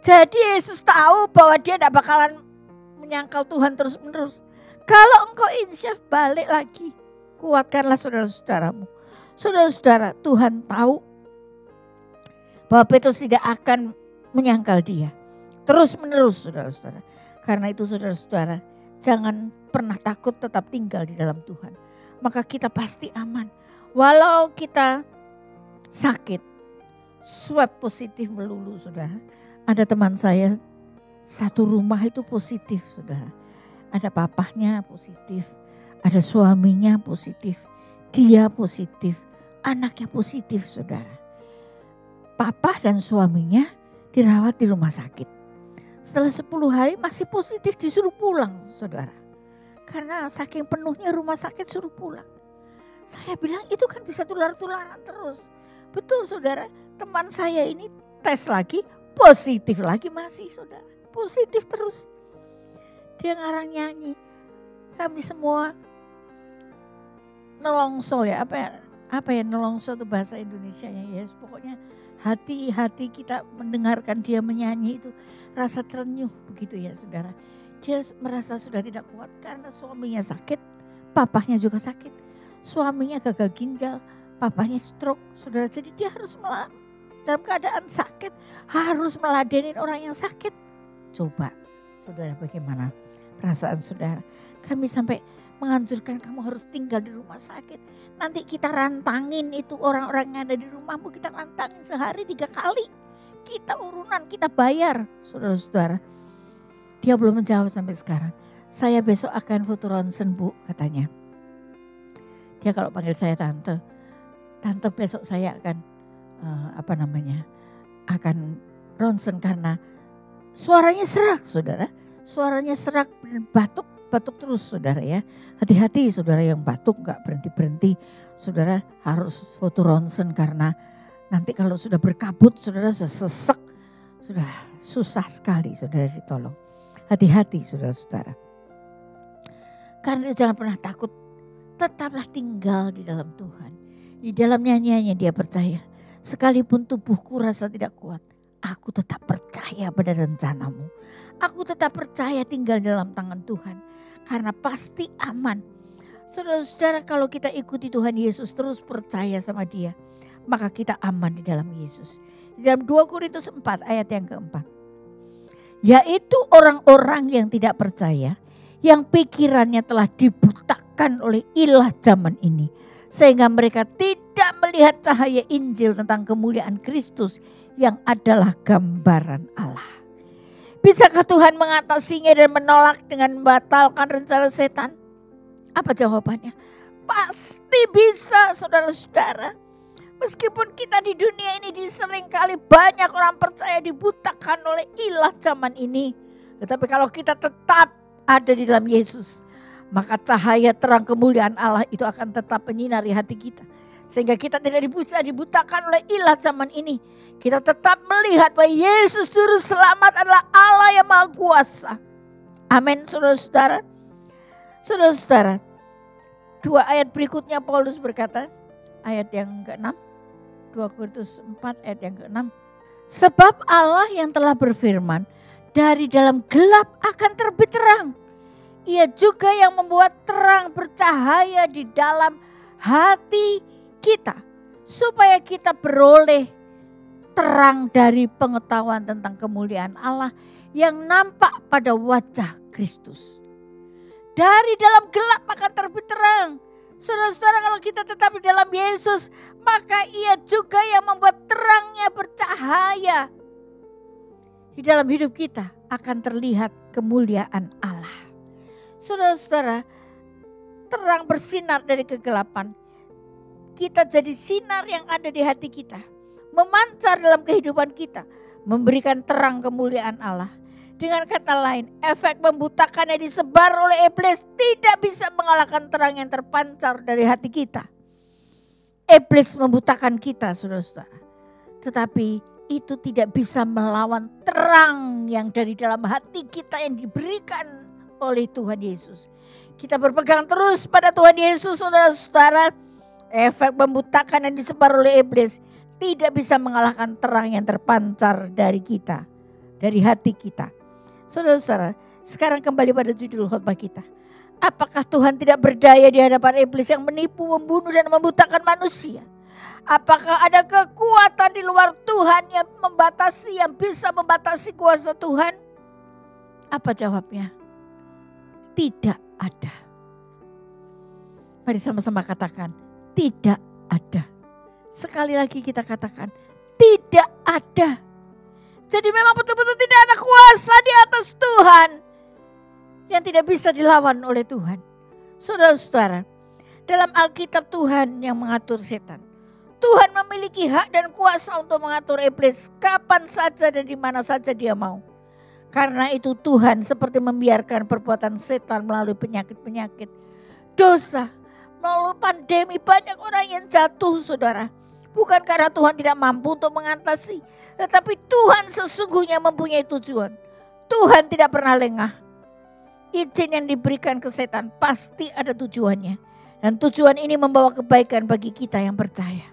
Jadi Yesus tahu bahwa dia tidak bakalan menyangkal Tuhan terus-menerus. Kalau engkau insyaf, balik lagi. Kuatkanlah saudara-saudaramu. Saudara-saudara, Tuhan tahu bahwa Petrus tidak akan menyangkal dia. Terus-menerus, saudara-saudara. Karena itu saudara-saudara, jangan pernah takut, tetap tinggal di dalam Tuhan. Maka kita pasti aman. Walau kita sakit, swab positif melulu, saudara. Ada teman saya, satu rumah itu positif, saudara. Ada papahnya positif, ada suaminya positif, dia positif, anaknya positif, saudara. Papa dan suaminya dirawat di rumah sakit. Setelah 10 hari masih positif, disuruh pulang, saudara. Karena saking penuhnya rumah sakit suruh pulang. Saya bilang itu kan bisa tular-tularan terus. Betul, saudara, teman saya ini tes lagi, positif lagi masih, saudara. Positif terus. Dia ngarang nyanyi. Kami semua nelongso ya, apa ya nelongso itu bahasa Indonesianya ya. Pokoknya hati kita mendengarkan dia menyanyi itu rasa terenyuh begitu ya, saudara. Dia merasa sudah tidak kuat karena suaminya sakit, papahnya juga sakit. Suaminya gagal ginjal, papahnya stroke, saudara. Jadi dia harus dalam keadaan sakit, harus meladenin orang yang sakit. Coba, saudara, bagaimana perasaan saudara? Kami sampai menganjurkan kamu harus tinggal di rumah sakit. Nanti kita rantangin itu orang-orang yang ada di rumahmu, kita rantangin sehari 3 kali. Kita urunan, kita bayar, saudara-saudara. Dia belum menjawab sampai sekarang. Saya besok akan foto ronsen, Bu, katanya. Dia kalau panggil saya tante besok saya akan akan ronsen karena suaranya serak, saudara. Suaranya serak dan batuk terus, saudara ya. Hati-hati saudara yang batuk gak berhenti-berhenti. Saudara harus foto ronsen karena nanti kalau sudah berkabut, saudara sudah sesek, sudah susah sekali saudara ditolong. Hati-hati saudara-saudara. Karena jangan pernah takut, tetaplah tinggal di dalam Tuhan. Di dalam nyanyiannya dia percaya, sekalipun tubuhku rasa tidak kuat, aku tetap percaya pada rencanamu. Aku tetap percaya tinggal dalam tangan Tuhan. Karena pasti aman. Saudara-saudara, kalau kita ikuti Tuhan Yesus, terus percaya sama dia, maka kita aman di dalam Yesus. Di dalam 2 Korintus 4 ayat yang keempat. Yaitu orang-orang yang tidak percaya, yang pikirannya telah dibutakan oleh ilah zaman ini. Sehingga mereka tidak melihat cahaya Injil tentang kemuliaan Kristus yang adalah gambaran Allah. Bisakah Tuhan mengatasinya dan menolak dengan membatalkan rencana setan? Apa jawabannya? Pasti bisa, saudara-saudara. Meskipun kita di dunia ini seringkali banyak orang percaya dibutakan oleh ilah zaman ini. Tetapi kalau kita tetap ada di dalam Yesus, maka cahaya terang kemuliaan Allah itu akan tetap menyinari hati kita. Sehingga kita tidak bisa dibutakan oleh ilah zaman ini. Kita tetap melihat bahwa Yesus Juru Selamat adalah Allah yang Maha Kuasa. Amin, saudara-saudara. Saudara-saudara, 2 ayat berikutnya Paulus berkata, ayat yang ke-6, 2 Korintus 4 ayat yang ke-6. Sebab Allah yang telah berfirman, dari dalam gelap akan terbit terang. Ia juga yang membuat terang bercahaya di dalam hati kita, supaya kita beroleh terang dari pengetahuan tentang kemuliaan Allah yang nampak pada wajah Kristus. Dari dalam gelap akan terbit terang. Saudara-saudara, kalau kita tetap di dalam Yesus, maka ia juga yang membuat terangnya bercahaya. Di dalam hidup kita akan terlihat kemuliaan Allah. Saudara-saudara, terang bersinar dari kegelapan. Kita jadi sinar yang ada di hati kita. Memancar dalam kehidupan kita. Memberikan terang kemuliaan Allah. Dengan kata lain, efek membutakan yang disebar oleh iblis tidak bisa mengalahkan terang yang terpancar dari hati kita. Iblis membutakan kita, saudara-saudara. Tetapi itu tidak bisa melawan terang yang dari dalam hati kita yang diberikan oleh Tuhan Yesus. Kita berpegang terus pada Tuhan Yesus, saudara-saudara. Efek membutakan yang disebar oleh iblis tidak bisa mengalahkan terang yang terpancar dari kita, dari hati kita. Saudara-saudara, sekarang kembali pada judul khotbah kita. Apakah Tuhan tidak berdaya di hadapan iblis yang menipu, membunuh dan membutakan manusia? Apakah ada kekuatan di luar Tuhan yang membatasi, yang bisa membatasi kuasa Tuhan? Apa jawabnya? Tidak ada. Mari sama-sama katakan, tidak ada. Sekali lagi kita katakan, tidak ada. Jadi memang betul-betul tidak ada kuasa di atas Tuhan yang tidak bisa dilawan oleh Tuhan. Saudara-saudara, dalam Alkitab Tuhan yang mengatur setan. Tuhan memiliki hak dan kuasa untuk mengatur iblis kapan saja dan di mana saja dia mau. Karena itu Tuhan seperti membiarkan perbuatan setan melalui penyakit-penyakit, dosa, melalui pandemi banyak orang yang jatuh, saudara. Bukan karena Tuhan tidak mampu untuk mengatasi, tetapi Tuhan sesungguhnya mempunyai tujuan. Tuhan tidak pernah lengah. Izin yang diberikan ke setan pasti ada tujuannya. Dan tujuan ini membawa kebaikan bagi kita yang percaya.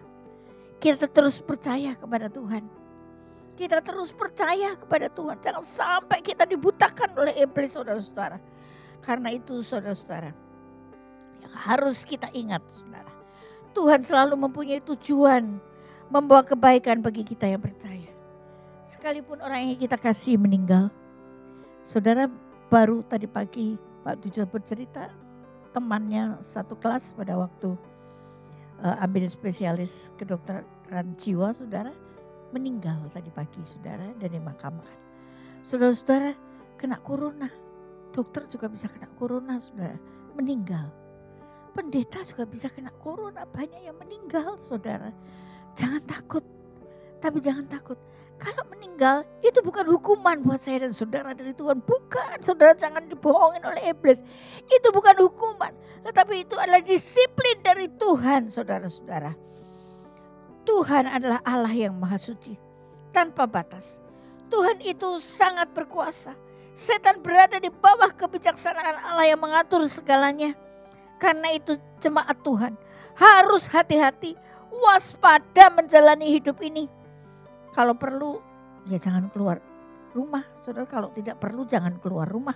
Kita terus percaya kepada Tuhan. Kita terus percaya kepada Tuhan. Jangan sampai kita dibutakan oleh iblis, saudara-saudara. Karena itu, saudara-saudara, yang harus kita ingat, saudara. Tuhan selalu mempunyai tujuan membawa kebaikan bagi kita yang percaya. Sekalipun orang yang kita kasih meninggal. Saudara, baru tadi pagi Pak Tujuh bercerita temannya satu kelas pada waktu ambil spesialis kedokteran jiwa, saudara, meninggal tadi pagi, saudara, dan dimakamkan. Saudara-saudara, kena corona. Dokter juga bisa kena corona, saudara, meninggal. Pendeta juga bisa kena corona, banyak yang meninggal, saudara. Jangan takut, tapi jangan takut. Kalau meninggal itu bukan hukuman buat saya dan saudara dari Tuhan. Bukan, saudara, jangan dibohongin oleh iblis. Itu bukan hukuman, tetapi itu adalah disiplin dari Tuhan, saudara-saudara. Tuhan adalah Allah yang maha suci, tanpa batas. Tuhan itu sangat berkuasa. Setan berada di bawah kebijaksanaan Allah yang mengatur segalanya. Karena itu jemaat Tuhan harus hati-hati, waspada menjalani hidup ini. Kalau perlu ya jangan keluar rumah. Saudara, kalau tidak perlu jangan keluar rumah.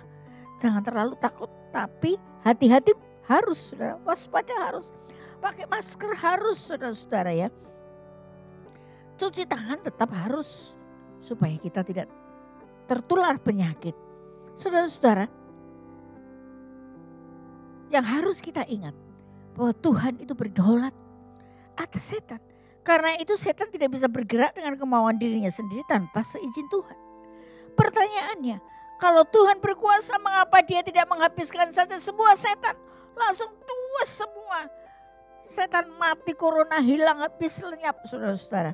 Jangan terlalu takut, tapi hati-hati harus, saudara. Waspada harus. Pakai masker harus, saudara-saudara ya. Cuci tangan tetap harus supaya kita tidak tertular penyakit. Saudara-saudara, yang harus kita ingat bahwa Tuhan itu berdaulat atas setan. Karena itu setan tidak bisa bergerak dengan kemauan dirinya sendiri tanpa seizin Tuhan. Pertanyaannya, kalau Tuhan berkuasa, mengapa dia tidak menghabiskan saja semua setan? Langsung tuas semua. Setan mati, corona hilang, habis lenyap, saudara-saudara.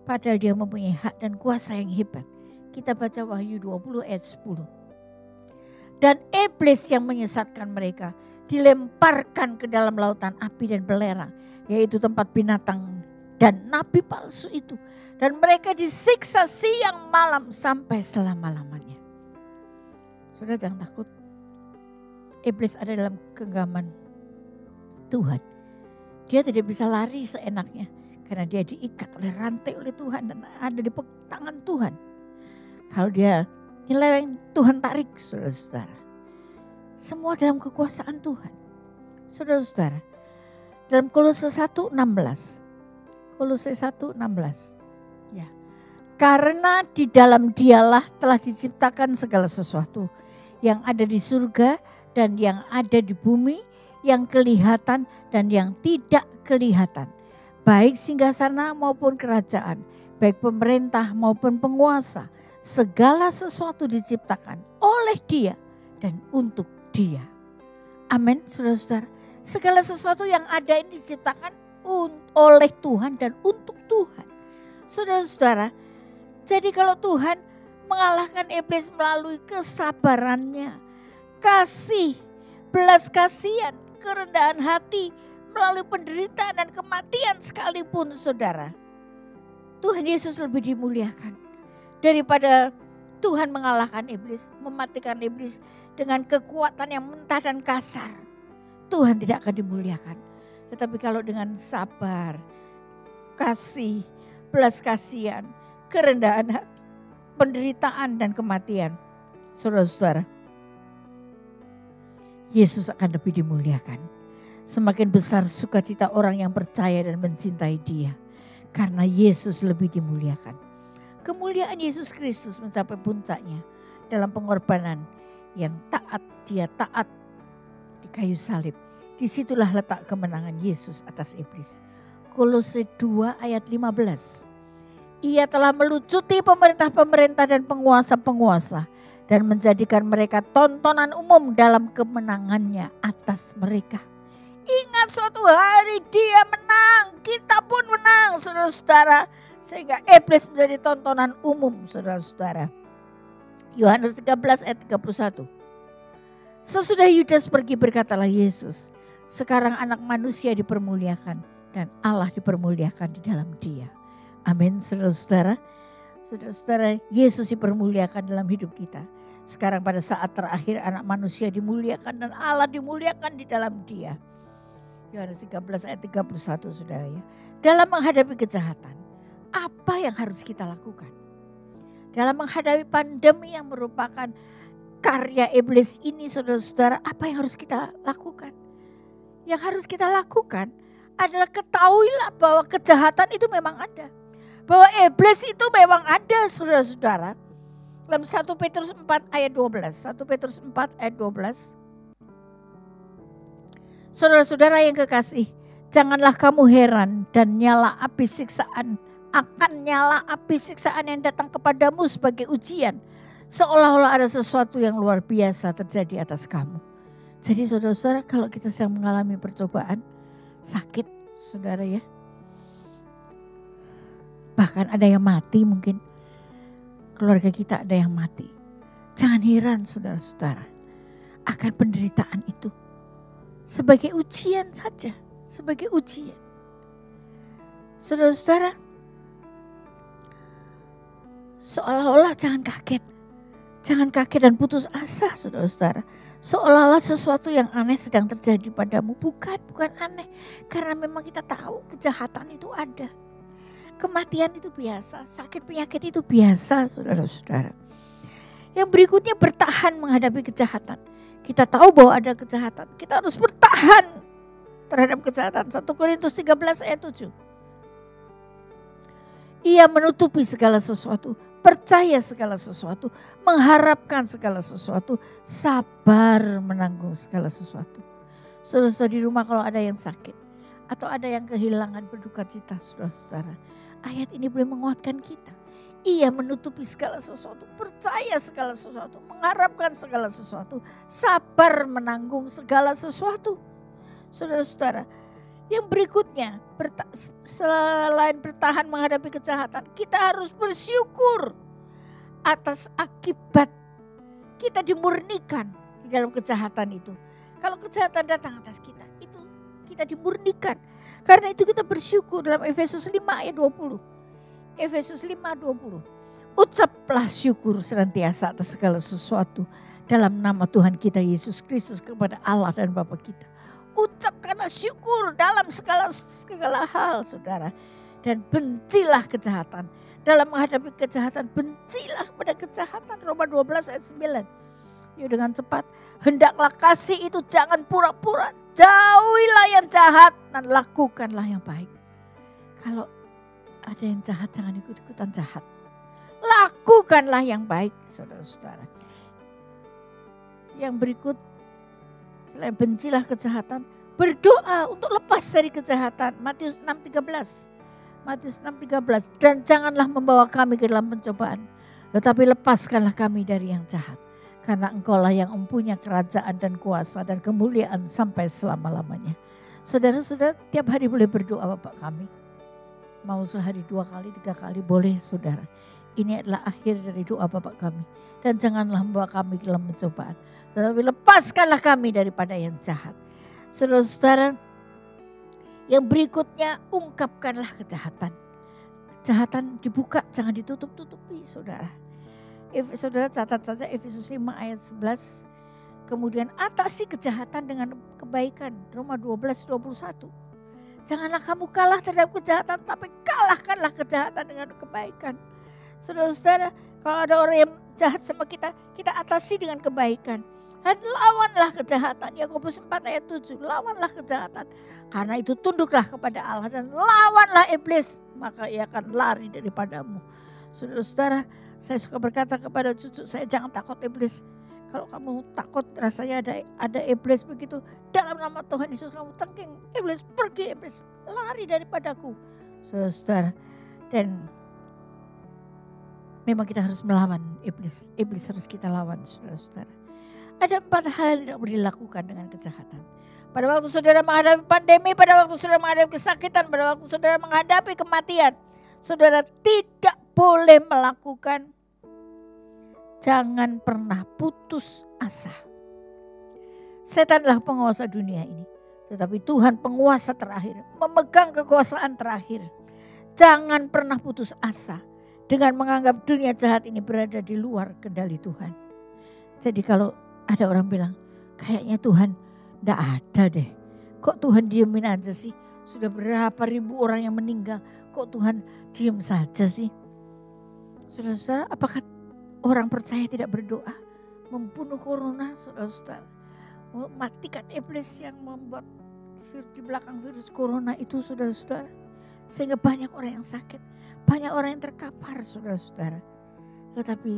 Padahal dia mempunyai hak dan kuasa yang hebat. Kita baca Wahyu 20 ayat 10. Dan iblis yang menyesatkan mereka dilemparkan ke dalam lautan api dan belerang, yaitu tempat binatang dan nabi palsu itu. Dan mereka disiksa siang malam sampai selama-lamanya. Saudara jangan takut. Iblis ada dalam genggaman Tuhan. Dia tidak bisa lari seenaknya. Karena dia diikat oleh rantai oleh Tuhan dan ada di tangan Tuhan. Kalau dia nyeleweng, Tuhan tarik, saudara-saudara. Semua dalam kekuasaan Tuhan. Saudara-saudara, dalam Kolose 1:16. Kolose 1:16. Ya. Karena di dalam Dialah telah diciptakan segala sesuatu yang ada di surga dan yang ada di bumi, yang kelihatan dan yang tidak kelihatan. Baik singgasana maupun kerajaan, baik pemerintah maupun penguasa, segala sesuatu diciptakan oleh Dia dan untuk Dia. Amin, saudara-saudara. Segala sesuatu yang ada ini diciptakan oleh Tuhan dan untuk Tuhan. Saudara-saudara, jadi kalau Tuhan mengalahkan iblis melalui kesabarannya, kasih, belas kasihan, kerendahan hati, melalui penderitaan dan kematian sekalipun, saudara, Tuhan Yesus lebih dimuliakan daripada Tuhan mengalahkan iblis, mematikan iblis dengan kekuatan yang mentah dan kasar. Tuhan tidak akan dimuliakan. Tetapi kalau dengan sabar, kasih, belas kasihan, kerendahan hati, penderitaan dan kematian, saudara-saudara, Yesus akan lebih dimuliakan. Semakin besar sukacita orang yang percaya dan mencintai Dia. Karena Yesus lebih dimuliakan. Kemuliaan Yesus Kristus mencapai puncaknya dalam pengorbanan yang taat. Dia taat di kayu salib. Disitulah letak kemenangan Yesus atas iblis. Kolose 2 ayat 15. Ia telah melucuti pemerintah-pemerintah dan penguasa-penguasa dan menjadikan mereka tontonan umum dalam kemenangannya atas mereka. Ingat suatu hari Dia menang, kita pun menang, saudara-saudara. Sehingga iblis menjadi tontonan umum, saudara-saudara. Yohanes 13 ayat 31. Sesudah Yudas pergi berkatalah Yesus, sekarang anak manusia dipermuliakan dan Allah dipermuliakan di dalam Dia. Amin, saudara-saudara. Saudara-saudara, Yesus dipermuliakan dalam hidup kita. Sekarang pada saat terakhir anak manusia dimuliakan dan Allah dimuliakan di dalam Dia. Yohanes 13 ayat 31, saudara ya. Dalam menghadapi kejahatan, apa yang harus kita lakukan? Dalam menghadapi pandemi yang merupakan karya iblis ini, saudara-saudara, apa yang harus kita lakukan? Yang harus kita lakukan adalah ketahuilah bahwa kejahatan itu memang ada. Bahwa iblis itu memang ada, saudara-saudara. Dalam 1 Petrus 4 ayat 12. 1 Petrus 4 ayat 12. Saudara-saudara yang kekasih, janganlah kamu heran dan nyala api siksaan yang datang kepadamu sebagai ujian, seolah-olah ada sesuatu yang luar biasa terjadi atas kamu. Jadi saudara-saudara, kalau kita sedang mengalami percobaan, sakit, saudara ya, bahkan ada yang mati, mungkin keluarga kita ada yang mati. Jangan heran saudara-saudara akan penderitaan itu. Sebagai ujian saja, sebagai ujian. Saudara-saudara, seolah-olah jangan kaget dan putus asa, saudara-saudara. Seolah-olah sesuatu yang aneh sedang terjadi padamu. Bukan aneh. Karena memang kita tahu kejahatan itu ada. Kematian itu biasa, sakit penyakit itu biasa, saudara-saudara. Yang berikutnya bertahan menghadapi kejahatan. Kita tahu bahwa ada kejahatan, kita harus bertahan terhadap kejahatan. 1 Korintus 13 ayat 7. Ia menutupi segala sesuatu, percaya segala sesuatu, mengharapkan segala sesuatu, sabar menanggung segala sesuatu. Saudara-saudara di rumah kalau ada yang sakit atau ada yang kehilangan berduka cita, saudara-saudara, ayat ini boleh menguatkan kita. Ia menutupi segala sesuatu, percaya segala sesuatu, mengharapkan segala sesuatu, sabar menanggung segala sesuatu. Saudara-saudara, yang berikutnya, selain bertahan menghadapi kejahatan, kita harus bersyukur atas akibat kita dimurnikan di dalam kejahatan itu. Kalau kejahatan datang atas kita, itu kita dimurnikan. Karena itu kita bersyukur dalam Efesus 5 ayat 20. Efesus 5:20. Ucaplah syukur senantiasa atas segala sesuatu dalam nama Tuhan kita Yesus Kristus kepada Allah dan Bapa kita. Ucapkanlah syukur dalam segala hal, saudara. Dan bencilah kejahatan. Dalam menghadapi kejahatan, bencilah kepada kejahatan. Roma 12 ayat 9. Yuk dengan cepat. Hendaklah kasih itu jangan pura-pura. Jauhilah yang jahat dan lakukanlah yang baik. Kalau ada yang jahat, jangan ikut-ikutan jahat. Lakukanlah yang baik, saudara-saudara. Yang berikut, selain bencilah kejahatan, berdoa untuk lepas dari kejahatan. Matius 6:13. Matius 6:13. Dan janganlah membawa kami ke dalam pencobaan, tetapi lepaskanlah kami dari yang jahat. Karena engkaulah yang mempunyai kerajaan dan kuasa dan kemuliaan sampai selama-lamanya. Saudara-saudara, tiap hari boleh berdoa Bapak kami. Mau sehari 2 kali, 3 kali boleh saudara. Ini adalah akhir dari doa Bapak kami. Dan janganlah membawa kami ke dalam pencobaan, tetapi lepaskanlah kami daripada yang jahat. Saudara-saudara, yang berikutnya ungkapkanlah kejahatan. Kejahatan dibuka, jangan ditutup-tutupi saudara. Saudara catat saja Efesus 5 ayat 11. Kemudian atasi kejahatan dengan kebaikan. Roma 12:21. Janganlah kamu kalah terhadap kejahatan, tapi kalahkanlah kejahatan dengan kebaikan. Saudara-saudara, kalau ada orang yang jahat sama kita, kita atasi dengan kebaikan. Dan lawanlah kejahatan. Yakobus 4 ayat 7. Lawanlah kejahatan. Karena itu tunduklah kepada Allah dan lawanlah iblis. Maka ia akan lari daripadamu. Saudara-saudara, saya suka berkata kepada cucu saya, jangan takut iblis. Kalau kamu takut rasanya ada iblis begitu. Dalam nama Tuhan Yesus kamu tengking. Iblis pergi, iblis lari daripadaku. Saudara-saudara. Dan memang kita harus melawan iblis. Iblis harus kita lawan saudara-saudara. Ada 4 hal yang tidak boleh dilakukan dengan kejahatan. Pada waktu saudara menghadapi pandemi, pada waktu saudara menghadapi kesakitan, pada waktu saudara menghadapi kematian. Saudara tidak boleh melakukan, jangan pernah putus asa. Setan adalah penguasa dunia ini. Tetapi Tuhan penguasa terakhir, memegang kekuasaan terakhir. Jangan pernah putus asa dengan menganggap dunia jahat ini berada di luar kendali Tuhan. Jadi kalau ada orang bilang, kayaknya Tuhan enggak ada deh. Kok Tuhan diemin aja sih? Sudah berapa ribu orang yang meninggal, kok Tuhan diem saja sih? Saudara-saudara, apakah orang percaya tidak berdoa? Membunuh corona, saudara-saudara. Mematikan iblis yang membuat di belakang virus corona itu, saudara-saudara. Sehingga banyak orang yang sakit, banyak orang yang terkapar, saudara-saudara. Tetapi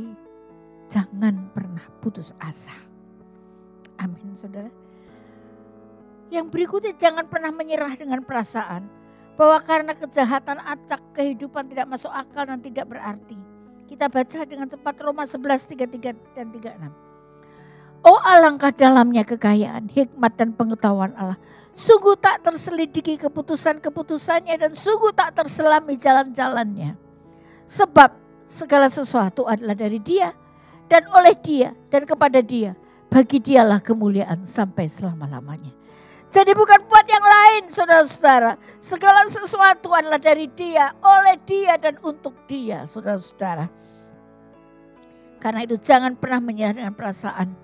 jangan pernah putus asa. Amin, saudara. Yang berikutnya, jangan pernah menyerah dengan perasaan bahwa karena kejahatan acak kehidupan tidak masuk akal dan tidak berarti. Kita baca dengan cepat Roma 11:33 dan 36. Oh alangkah dalamnya kekayaan, hikmat dan pengetahuan Allah. Sungguh tak terselidiki keputusan-keputusannya dan sungguh tak terselami jalan-jalannya. Sebab segala sesuatu adalah dari Dia dan oleh Dia dan kepada Dia. Bagi Dialah kemuliaan sampai selama-lamanya. Jadi bukan buat yang lain, saudara-saudara. Segala sesuatu adalah dari Dia, oleh Dia dan untuk Dia, saudara-saudara. Karena itu jangan pernah menyerah dengan perasaan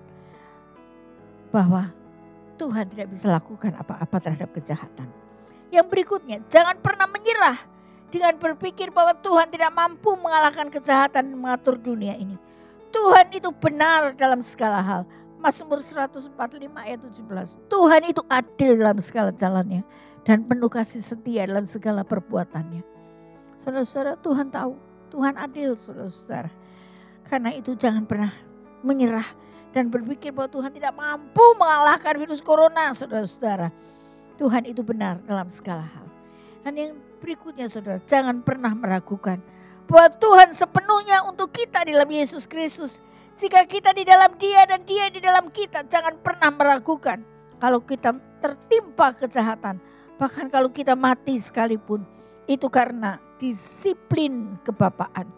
bahwa Tuhan tidak bisa lakukan apa-apa terhadap kejahatan. Yang berikutnya, jangan pernah menyerah dengan berpikir bahwa Tuhan tidak mampu mengalahkan kejahatan dan mengatur dunia ini. Tuhan itu benar dalam segala hal. Mazmur 145 ayat 17. Tuhan itu adil dalam segala jalannya dan penuh kasih setia dalam segala perbuatannya. Saudara-saudara, Tuhan tahu, Tuhan adil, saudara-saudara. Karena itu jangan pernah menyerah dan berpikir bahwa Tuhan tidak mampu mengalahkan virus corona, saudara-saudara. Tuhan itu benar dalam segala hal. Dan yang berikutnya, saudara, jangan pernah meragukan bahwa Tuhan sepenuhnya untuk kita di dalam Yesus Kristus. Jika kita di dalam Dia dan Dia di dalam kita, jangan pernah meragukan kalau kita tertimpa kejahatan. Bahkan kalau kita mati sekalipun, itu karena disiplin kebapaan,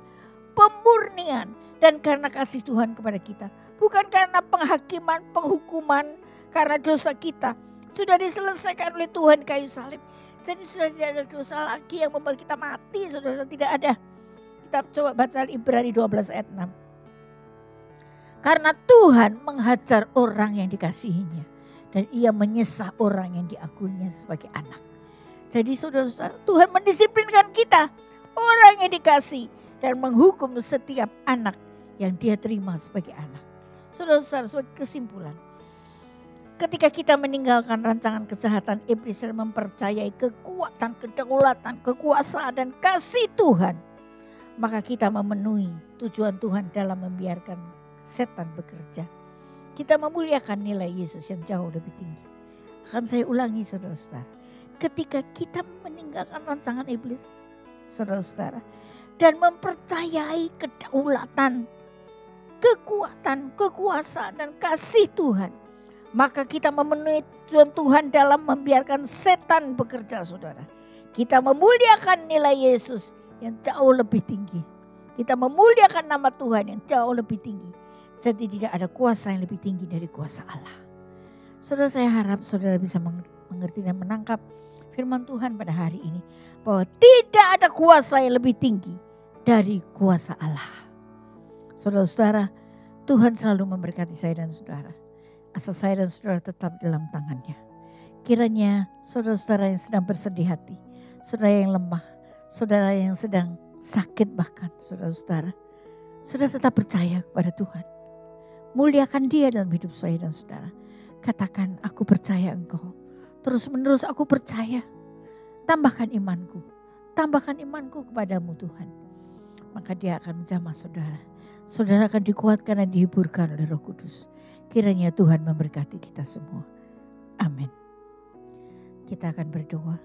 pemurnian, dan karena kasih Tuhan kepada kita. Bukan karena penghakiman, penghukuman, karena dosa kita sudah diselesaikan oleh Tuhan kayu salib. Jadi sudah tidak ada dosa lagi yang membuat kita mati, saudara, tidak ada. Kita coba baca Ibrani 12 ayat 6. Karena Tuhan menghajar orang yang dikasihinya. Dan ia menyesah orang yang diakuinya sebagai anak. Jadi saudara-saudara, Tuhan mendisiplinkan kita, orang yang dikasih, dan menghukum setiap anak yang dia terima sebagai anak. Saudara-saudara, sebagai kesimpulan, ketika kita meninggalkan rancangan kejahatan iblis dan mempercayai kekuatan, kedaulatan, kekuasaan, dan kasih Tuhan, maka kita memenuhi tujuan Tuhan dalam membiarkan setan bekerja. Kita memuliakan nilai Yesus yang jauh lebih tinggi. Akan saya ulangi saudara-saudara. Ketika kita meninggalkan rancangan iblis, saudara-saudara, dan mempercayai kedaulatan, kekuatan, kekuasaan, dan kasih Tuhan, maka kita memenuhi tujuan Tuhan dalam membiarkan setan bekerja, saudara. Kita memuliakan nilai Yesus yang jauh lebih tinggi. Kita memuliakan nama Tuhan yang jauh lebih tinggi. Jadi tidak ada kuasa yang lebih tinggi dari kuasa Allah. Saudara, saya harap saudara bisa mengerti dan menangkap firman Tuhan pada hari ini. Bahwa tidak ada kuasa yang lebih tinggi dari kuasa Allah. Saudara-saudara, Tuhan selalu memberkati saya dan saudara. Asal saya dan saudara tetap dalam tangannya. Kiranya saudara-saudara yang sedang bersedih hati, saudara yang lemah, saudara yang sedang sakit bahkan, saudara-saudara, saudara tetap percaya kepada Tuhan. Muliakan Dia dalam hidup saya dan saudara. Katakan, aku percaya Engkau. Terus menerus aku percaya. Tambahkan imanku. Tambahkan imanku kepadamu Tuhan. Maka Dia akan menjamah saudara. Saudara akan dikuatkan dan dihiburkan oleh Roh Kudus. Kiranya Tuhan memberkati kita semua. Amin. Kita akan berdoa.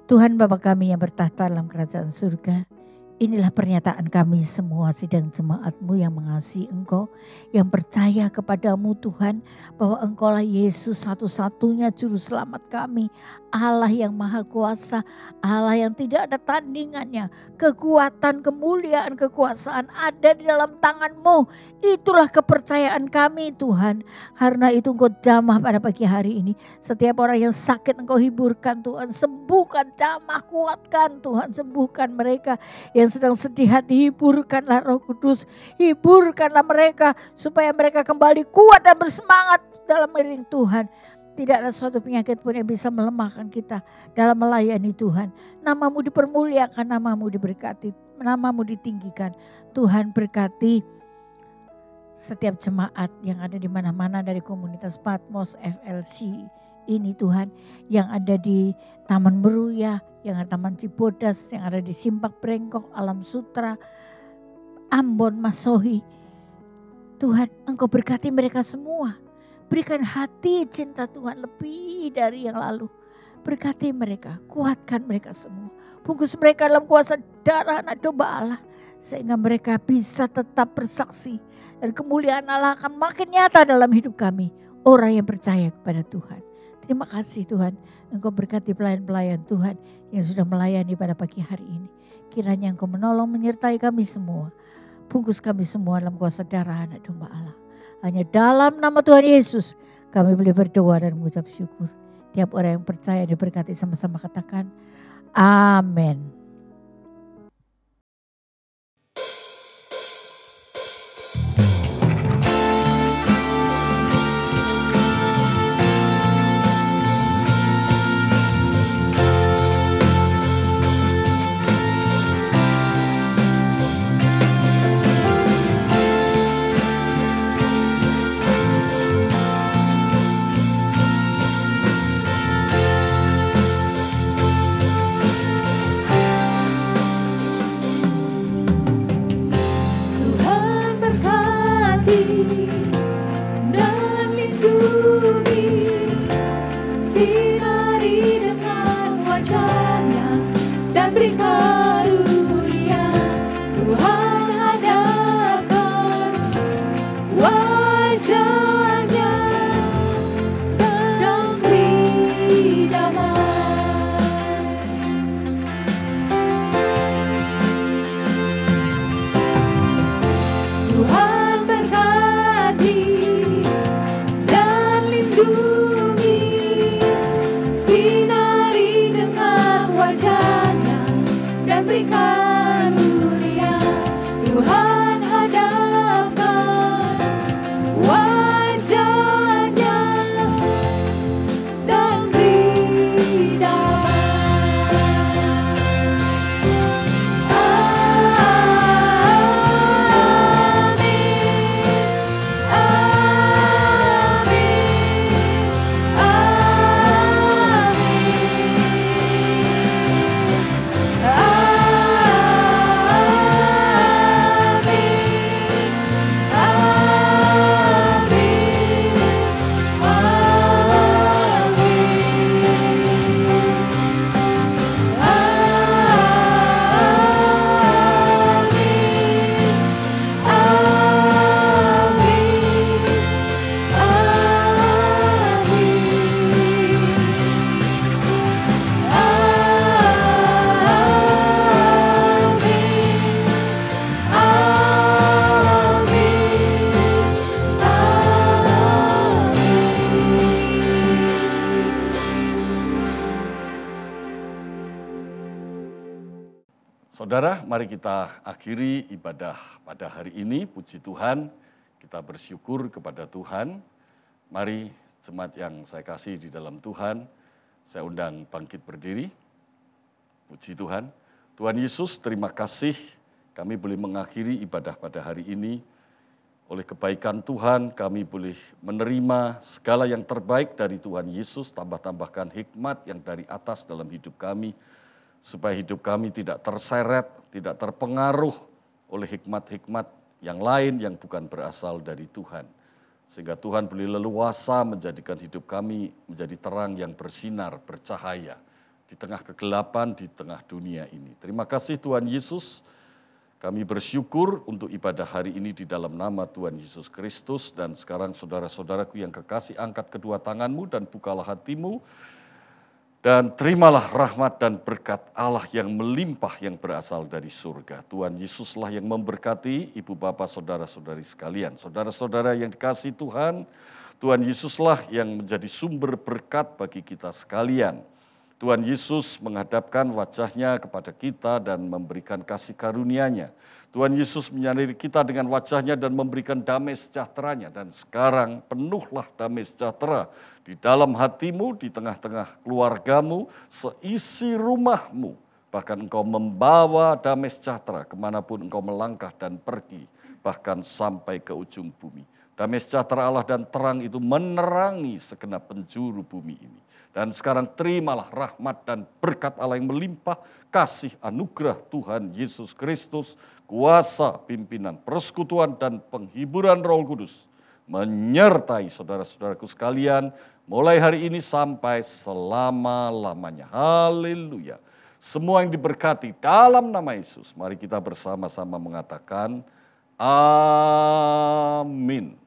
Tuhan Bapa kami yang bertahta dalam kerajaan surga. Inilah pernyataan kami semua sidang jemaat-Mu yang mengasihi Engkau, yang percaya kepadamu Tuhan, bahwa Engkaulah Yesus satu-satunya juru selamat kami, Allah yang maha kuasa, Allah yang tidak ada tandingannya, kekuatan, kemuliaan, kekuasaan ada di dalam tangan-Mu. Itulah kepercayaan kami Tuhan, karena itu Engkau jamah pada pagi hari ini. Setiap orang yang sakit Engkau hiburkan Tuhan, sembuhkan, jamah, kuatkan Tuhan, sembuhkan mereka yang sedang sedih hati, hiburkanlah Roh Kudus, hiburkanlah mereka supaya mereka kembali kuat dan bersemangat dalam mengiring Tuhan. Tidak ada suatu penyakit pun yang bisa melemahkan kita dalam melayani Tuhan. Nama-Mu dipermuliakan, Nama-Mu diberkati, Nama-Mu ditinggikan. Tuhan berkati setiap jemaat yang ada di mana-mana dari komunitas Patmos FLC ini Tuhan, yang ada di Taman Meruya, yang ada Taman Cibodas, yang ada di Simpak Brengkok, Alam Sutra, Ambon, Masohi. Tuhan, Engkau berkati mereka semua. Berikan hati cinta Tuhan lebih dari yang lalu. Berkati mereka, kuatkan mereka semua. Bungkus mereka dalam kuasa darah Anak Domba Allah. Sehingga mereka bisa tetap bersaksi. Dan kemuliaan Allah akan makin nyata dalam hidup kami. Orang yang percaya kepada Tuhan. Terima kasih Tuhan, Engkau berkati pelayan-pelayan Tuhan yang sudah melayani pada pagi hari ini. Kiranya Engkau menolong menyertai kami semua. Bungkus kami semua dalam kuasa darah Anak Domba Allah. Hanya dalam nama Tuhan Yesus kami boleh berdoa dan mengucap syukur. Tiap orang yang percaya diberkati, sama-sama katakan amin. Saudara, mari kita akhiri ibadah pada hari ini. Puji Tuhan, kita bersyukur kepada Tuhan. Mari jemaat yang saya kasih di dalam Tuhan, saya undang bangkit berdiri. Puji Tuhan. Tuhan Yesus, terima kasih kami boleh mengakhiri ibadah pada hari ini. Oleh kebaikan Tuhan, kami boleh menerima segala yang terbaik dari Tuhan Yesus, tambah-tambahkan hikmat yang dari atas dalam hidup kami, supaya hidup kami tidak terseret, tidak terpengaruh oleh hikmat-hikmat yang lain yang bukan berasal dari Tuhan. Sehingga Tuhan boleh leluasa menjadikan hidup kami menjadi terang yang bersinar, bercahaya di tengah kegelapan, di tengah dunia ini. Terima kasih Tuhan Yesus, kami bersyukur untuk ibadah hari ini di dalam nama Tuhan Yesus Kristus. Dan sekarang saudara-saudaraku yang kekasih, angkat kedua tanganmu dan bukalah hatimu. Dan terimalah rahmat dan berkat Allah yang melimpah yang berasal dari surga. Tuhan Yesuslah yang memberkati ibu bapa saudara-saudari sekalian. Saudara-saudara yang dikasihi Tuhan, Tuhan Yesuslah yang menjadi sumber berkat bagi kita sekalian. Tuhan Yesus menghadapkan wajahnya kepada kita dan memberikan kasih karunia-Nya. Tuhan Yesus menyinari kita dengan wajahnya dan memberikan damai sejahteranya. Dan sekarang penuhlah damai sejahtera di dalam hatimu, di tengah-tengah keluargamu, seisi rumahmu. Bahkan engkau membawa damai sejahtera kemanapun engkau melangkah dan pergi, bahkan sampai ke ujung bumi. Damai sejahtera Allah dan terang itu menerangi segenap penjuru bumi ini. Dan sekarang terimalah rahmat dan berkat Allah yang melimpah, kasih anugerah Tuhan Yesus Kristus, kuasa, pimpinan, persekutuan, dan penghiburan Roh Kudus menyertai saudara-saudaraku sekalian, mulai hari ini sampai selama-lamanya. Haleluya. Semua yang diberkati dalam nama Yesus, mari kita bersama-sama mengatakan amin.